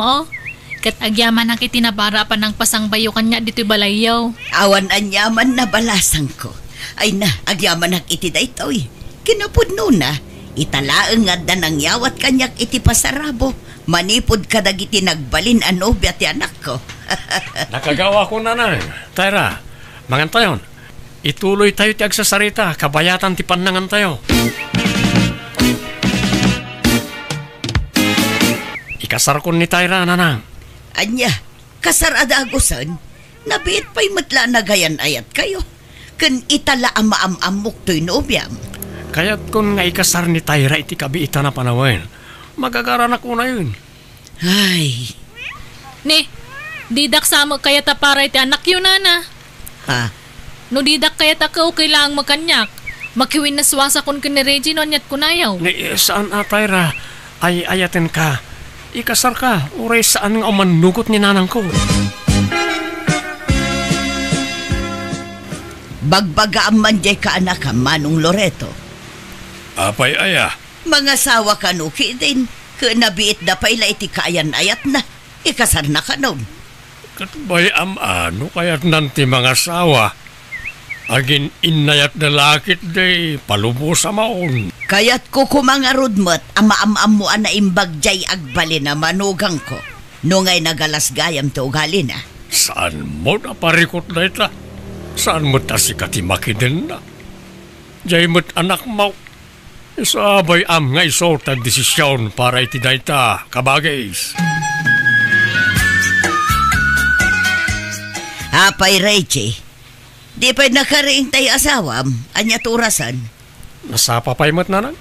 Kat agyaman ang itinabara pa ng pasangbayo kanya dito balayaw. Awan anyaman na balasang ko. Ay na, agyaman ang iti daytoy. Kinapudno na, italaang nga danang yawat kanyak iti pasarabo. Manipod ka dagiti nagbalin anobya ti anak ko. Nakagawa ko na. Tyra, mangantayon. Ituloy tayo ti agsasarita, kabayatan ti panangan tayo. Ikasar ko ni Tyra, nanang. Anya, kasar adagosan, nabiit pa'y matla nagayan ayat kayo. Kun itala amaam-amok to'y nobyam. Kaya't kung nga ikasar ni Tyra iti kabiita na panawin, magagaranak ko na yun. Ay. Ni, didak sama kaya ta para iti anak yun, Nana. Ha? No didak kaya ta ka kailangang makanyak. Makiwin na swasa kon kini Reggie no anyat kunayaw. Ni, saan Tyra? Ay ayatin ka. Ikasar ka. Uray saan nga umanugot ni nanang ko. Bagbagaan man jay ka anak ka, Manong Loreto. Apay aya. Mga sawa ka nuki din. Nabiit na pa'y iti kaayan ayat na. Ikasar na ka nun. Katbay ano kaya't nanti mga sawa. Agin inayat na lakit day, palubo sa maon. Kaya't ko kumangarod mo't amaam-am mo na imbag jay agbali na manugang ko. Nungay nagalas gayam to ugali na. Saan mo na parikot na ita? Saan mo ta si katimakidin na? Jay mo't anak mo. Isabay nga iso tag desisyon para itidayta, kabagays. Apay, Reggie. Di pa'y nakariing tayo asawam, anya turasan. Nasapapay mat nanang?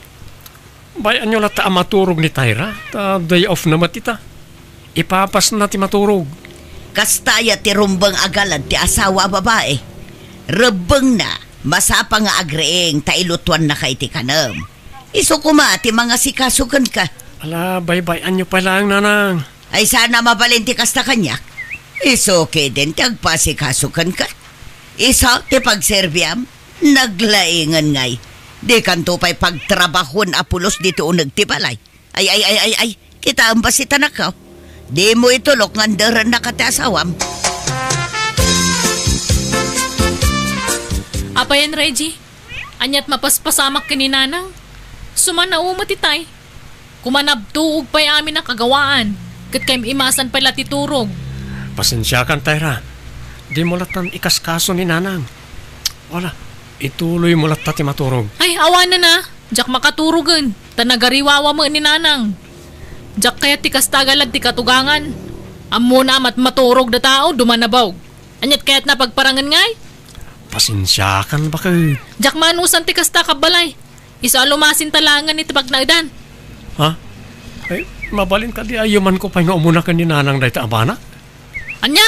Bayan nyo lata maturog ni Tyra, ta day off na matita. Ipapas na ti maturog. Kastaya ti rumbang agalad ti asawa babae. Rebeng na, masapa nga agreeng ta ilutuan na kay ti kanam. Iso kuma ti mga sikasukan ka. Ala, baybayan nyo pa lang nanang. Ay sana mabalinti kasta kanyak. Iso okay din, tagpasikasukan ka. Isa, ti pagserbiam, naglaingan ngay. Di kanto pa'y pagtrabahon apulos dito o nagtibalay. Ay, kita ang basita na ka. Di mo itulok ngandaran na katiasawam. Apayan, Reggie. Anyat mapaspasamak kininanang. Sumanao matitay. Kumanabtuog pa'y amin ang kagawaan. Kat kayong imasan pa'y latiturog. Pasensya kan, Tyra. Di mo latan ikaskaso ni nanang. Wala, ituloy mo lata ti maturog. Ay, awan na. Jak makaturugan. Tanagariwawa mo ni nanang. Jak kaya ti kastagalad ti katugangan. Amo na amat maturog da tao, dumanabaw. Anyat kaya't napagparangan ngay. Pasensya kan ba kayo? Jak manusan ti kasta kabalay. Isa alumasin talangan ni tibag na edan. Ha? Ay, mabalin ka di ayuman ko pa'y naumuna ka ni nanang dahi ta abana. Anya?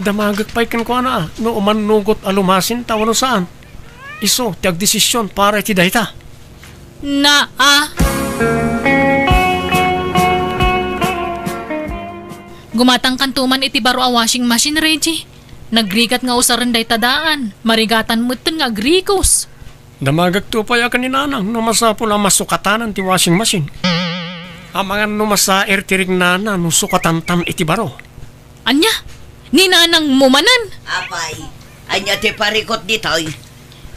Damagag pa'y kan ko na, no umanugot alumasin tawa no saan. Iso, tiag desisyon para iti dahi ta. Gumatang kantuman iti baro a washing machine, Reggie. Nagrigat nga usaran day tadaan. Marigatan mo nga agrikos. Damagag to pa ka ni nanang no masapul ang masukatanan ti washing machine. Amangan no masaer tirig nana no sukatantam iti baro. Anya? Ni nanang mumanan? Apay, anya ti parikot dito.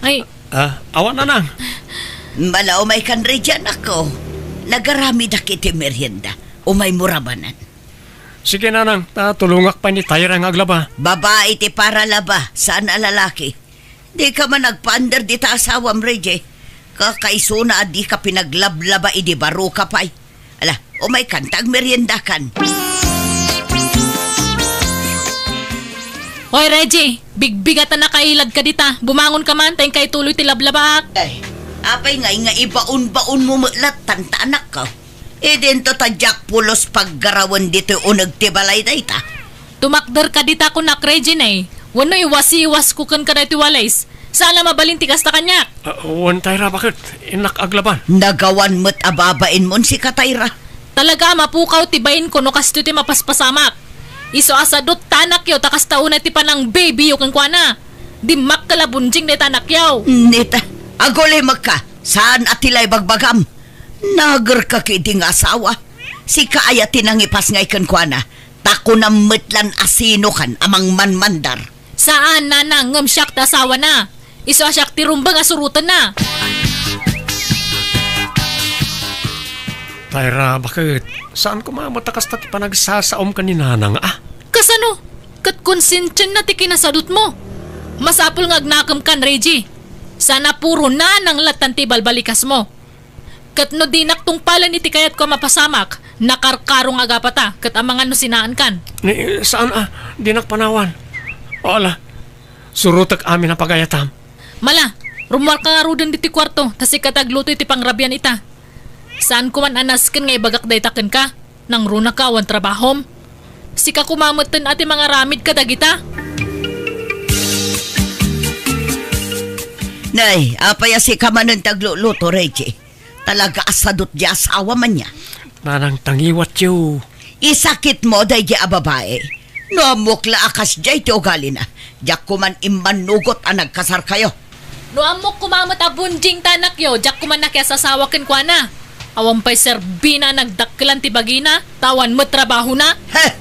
Ay, Awan nanang. Mala umay kan Reggie ako. Nagarami da kiti merienda. Umay murabanan. Sige nanang, tulungak pa ni Tyra nga aglaba. Babae ti para laba, saan a lalaki? Di ka man nagpander di ta asawam, Reggie. Kakaisuna at di ka pinaglablaba idi baro ka pa'y. Ala, umay kantag merienda kan. Hoy Reggie, bigbigatan na kailad ka dita. Bumangon ka man, tayong kay tuloy ti lablabak. Ay, apay nga ibaon-baon mo mulat tanta anak ka. Dito ta Jack pulos paggarawan dito o nagtibalay da ita. Tumakder ka dita ko nak Reggie na eh. Wano iwas-iwas kukan ka na iti walays. Sala mabalin tikas ta kanyak. Wan Tyra, bakit? Inak aglaban. Nagawan mo't ababain mon si Katayra. Talaga mapukaw tibayin ko no kasto ti mapaspasamak. Iso asadot tanak yaw takas tauna ti panang baby yung kwa. Di makkalabunjing na tanak yaw. Nita, agole magka. Saan atilay bagbagam? Nagar ka kiting asawa. Si kaayatin ang ipas ngay kan kwa na. Tako na metlan asino kan amang manmandar. Saan nanang ngam siyak ta asawa na? Iso asyak ti rumbang asurutan na. Tyra, bakit? Saan ko mamatakas na panagsasaom ka ni nanang Kasano? Kat konsensyon na ti kinasadot mo. Masapul nga agnakam kan, Reggie. Sana puro nanang latan ti balbalikas mo. Kat no dinak tong pala ni ti kayat ko mapasamak, nakarkarong agapata, kat amangan no sinaan kan. Saan dinak panawan? Wala, surutak amin na pagayatam. Mala, rumwar ka nga rudan di ti kwarto, tasi katagluto iti pangrabian ita. Saan ko man anasken nga ibagak daytaken ka? Nang runa ka awan trabahom? Sika kumamatan ati mga ramid ka dagita? Nay, apaya si kamanan tagluluto, Reggie. Talaga asadot di asawa man niya. Nanang tangiwat yu. Isakit mo day di ababae. No amukla akas jay ti ugali na. Diyak kuman immanugot ang nagkasar kayo. No amok kumamat abunjing tanak yo, jak kuman na kaya sasawakin kwa na. Awang pa'y serbina nagdakkelan ti bagina, tawan mo trabaho na. Heh!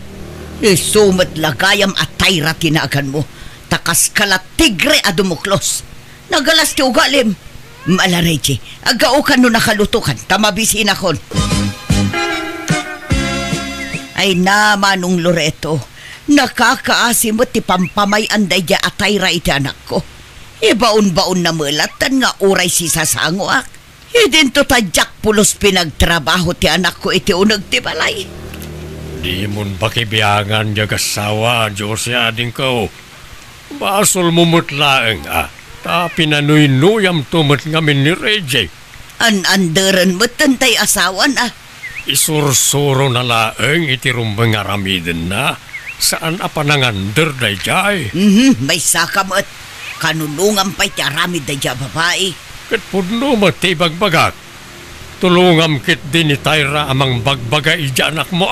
Isumat lagayam at Tyra tinagan mo. Takas kalat tigre adumuklos. Nagalas ti ugalim. Mala Reggie, agao ka no nakalutukan, tamabisin akon. Ay namanong Loreto, nakakaasimot ti pampamay anday ya Tyra iti anak ko. Ibaon-baon na mulatan nga uray si sasango ak. Idinto tadyak pulos pinagtrabaho ti anak ko iti unag ti balay. Di mon bakibiyangan ya kasawa, Diyos ya ading ko. Basol mumutlaeng pinanuy-nuyam tumot ngamin ni Reggie. An-anderan mo tantay asawan Isursuro na laeng iti rumbang aramiden na. Saan panangander day jay? May sakamot. Kanulungan pa'y ti aramid day jay babae. Kat pudno mati bagbagak. Tulungam kit din ni Tyra amang bagbaga ija anak mo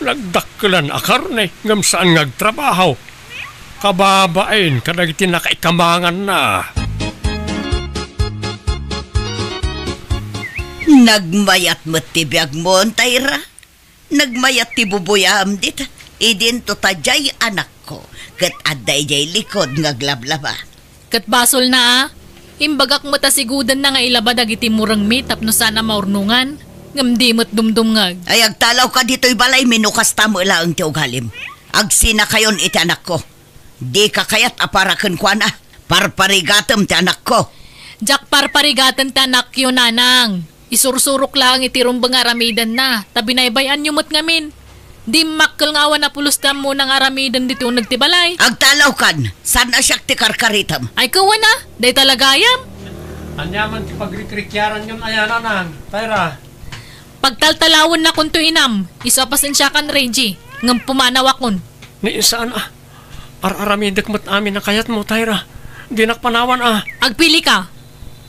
Nagdakkelan akarne ngam saan ngagtrabaho. Kababain kadagiti nakaikamangan na. Nagmayat mo ti biyag mo, Tayra. Nagmayat ti bubuyam dit. Idin to tajay anak ko. Kat aday jay likod ngaglablaba. Kat basol na Imbagak mo ta sigudan na nga ilabad agiti murang meat tapno sana maurnungan. Ngamdimot dumdumngag. Ay agtalaw ka dito'y balay, minukas tamo lang ti ugalim. Agsina kayon iti anak ko. Di ka kayat aparakan kwa na. Parparigatem ti anak ko. Jak parparigatan ti anak yun, nanang. Isursurok lang iti rumbang aramidan na. Tabinaybayan yumot ngamin. Di makkel nga awan na pulustam mo ng aramidan dito nagtibalay. Agtalaw kan, sana siyak ti karkaritam. Ay kawan na, day talagayam. Anyaman ti pagrikrikyaran yun ayananang, Tayra. Pagtaltalawon na kun to inam, isa pasensya kan Reggie, ngam pumanawakon. Ni saan Araramidak mo't amin na kayat mo, Tayra. Di nakpanawan Agpili ka.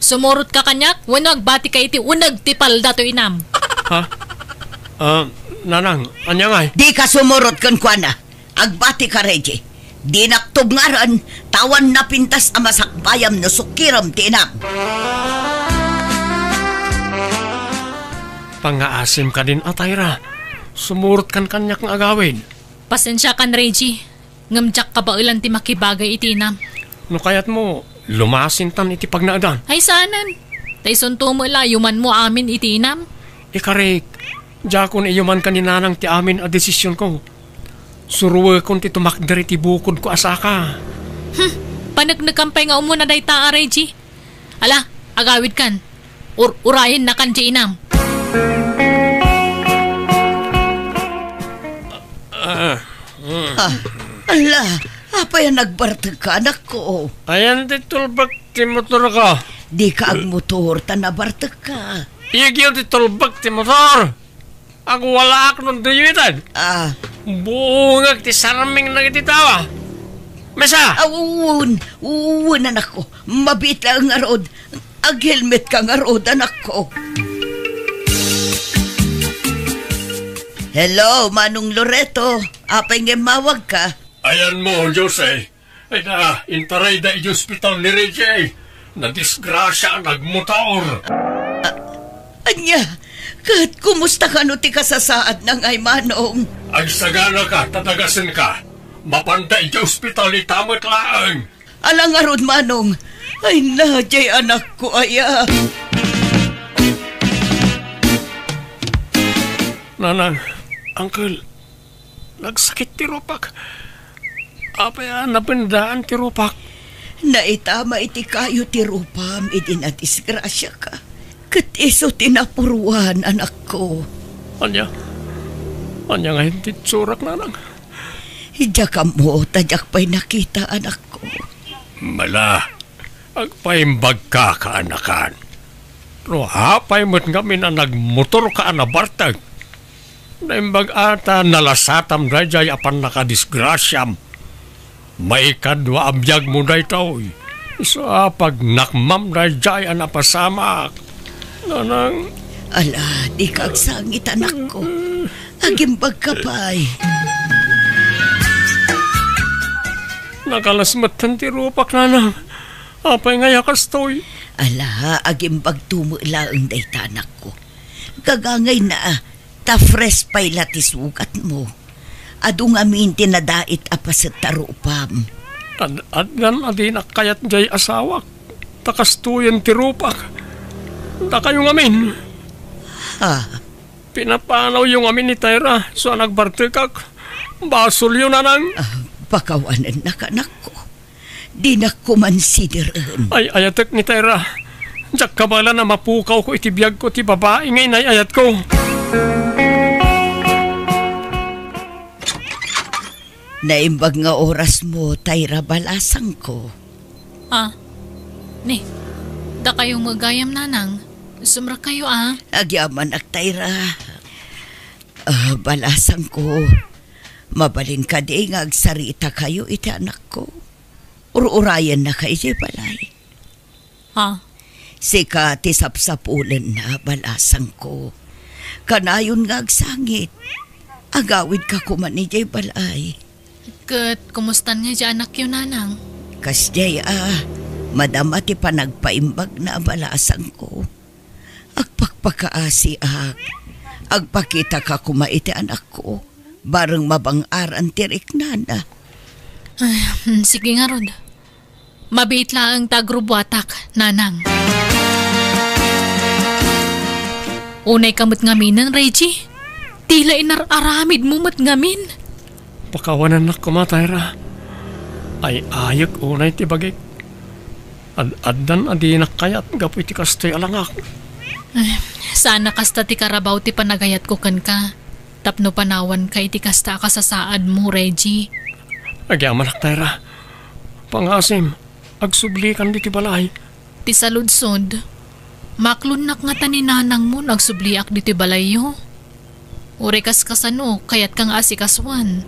Sumurot ka kanyak, wanag bati ka iti unag tipal dato inam. Ha? Nanang, anya nga Di ka sumurot kan kwa na. Agbati ka, Reggie. Di naktubngaran, tawan na pintas amasakbayam no sukiram tinam. Pangaasim ka din, Tayra. Sumurot kan kanyak ng agawin. Pasensya kan Reggie, ngamjak ka ba ilan ti makibagay iti inam. No kayat mo, lumasintan iti pagnaadan. Ay sanan, tayson tumula yuman mo amin iti inam. Ikarik, jakon iyuman kaninanang ti amin a desisyon ko. Suruwe kon ti tumakdari ti bukod ko asaka. Panagnagkampay nga umuna day taa, Reggie. Ala, agawid kan. Urayin na kan ti inam. Ala, apa yan nagbartag ka, anak ko? Ayan ti tulbak ti motor ka. Di ka ag motor, tanabartag ka. Iyagyaw ti tulbak ti motor. Ako wala ako nung duyuitan. Bungag ti saraming nagititawa. Mesa! Uwun, anak ko. Mabit lang nga rod. Ag-helmet ka nga rod, anak ko. Hello, Manong Loreto. Apay nga mawag ka. Ayan mo, Jose. Ay na, intaray da i-hospital ni Reggie. Na-disgrasya ang nagmotor. Anya, kahit kumusta ka no ti kasasaad ng ay Manong? Ay sagana ka, tatagasin ka. Mapanta i-hospital ni Tamot Laang. Alang nga rod, Manong. Ay na, jay anak ko, aya. Nanang, Uncle, nagsakit ti Rupak. Apaya napindaan ti Rupak. Naitama iti kayo ti Rupam, iti na disgrasya ka. Kat iso tinapuruan, anak ko. Anya nga hindi tsurak, Nanang. Hidya ka mo, tadyak pa'y nakita, anak ko. Mala, agpaimbag ka kaanakan. No hapay mo't kami na nagmotor ka na bartag. Naimbag ata nalasatam rajay apan nakadisgrasyam. May kadwa abiyag mo na ito. So pag nakmam rajay ang napasamak. Nanang... Ala, di kagsangit, anak ko. Agimbag ka pa'y. Nakalasmatan ti Rupak, Nanang. Apay nga yakas to'y. Ala, agimbag tumulaang day tanak ko. Gagangay na ta-fresh pa'y latisugat mo. Adung amin tinadait apas sa tarupam. Adnan adi nakayat jay asawak. Takastuyan ti Rupak. Da kayong amin. Pinapanaw yung amin ni Tayra. So nagbartikak. Basol yun, Nanang. Pakawanan na kanak ko. Di na kumansideran. Ay ayatek ni Tayra. Diyak kabala na mapukaw ko itibiyag ko ti babae ngayon ay ayat ko. Naimbag nga oras mo, Tayra, balasang ko. Ni, da kayong magayam, Nanang. Sumra kayo, Agyaman ak, Tayra. Balasang ko. Mabalin ka di nga agsarita kayo, iti anak ko. Urayan na kayo, di balay. Sika, tisapsapulan na, balasang ko. Kanayon nga agsangit. Agawid ka kuman ni jay balay. Kat, kumustan nga dyan anak yun, nanang? Kas jay madama ti panagpaimbag na abalasang ko. Agpakpakaasi agpakita ka kumaiti anak ko. Barang mabangaran tirik nana. Sige nga, Rod. Mabait lang ang tagrubwatak, nanang. Unay kamot ngamin, Reggie. Tila inararamid mo mat ngamin. Pakawanan na kumatayra. Ay ayag unay ti bagay. Addan adinak kayat gapu iti kastoy alangak. Sana kasta ti karabaw ti panagayat ko kan ka. Tapno panawan ka iti kasta ka sa saad mo, Reggie. Agyaman tayra. Pangasim, agsublikan di ti balay. Ti saludsod, maklunak nga taninanang mo nagsubliak di ti balay yo. Urekas kasano, kayat kang asikaswan.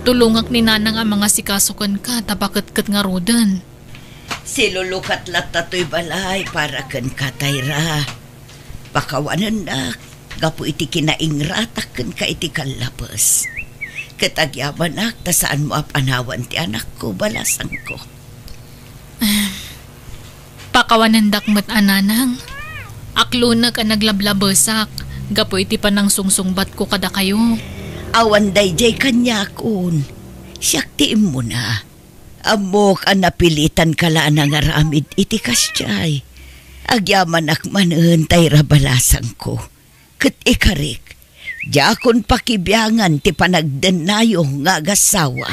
Tulungak ni nanang ang mga sikasukan ka, tabakit-kat nga rodan. Silulukat latatoy balay para kan katayra. Pakawanan na, gapu iti kinaingratak kan ka iti kalabas. Katagyaman nak, tasaan mo apanawan ti anak ko, balasang ko. Pakawanan dakmat ananang. Aklunag ang naglablabasak, gapu iti panang sungsungbat ko kada kayo. Awan dayjay kanya kun. Siyak tiim mo na. Amok ang napilitan kala na nga ramid iti kasyay. Agyaman akmanen tayra balasang ko. Kat ikarik, jakon pakibiyangan ti panagdenayo nga agasawa.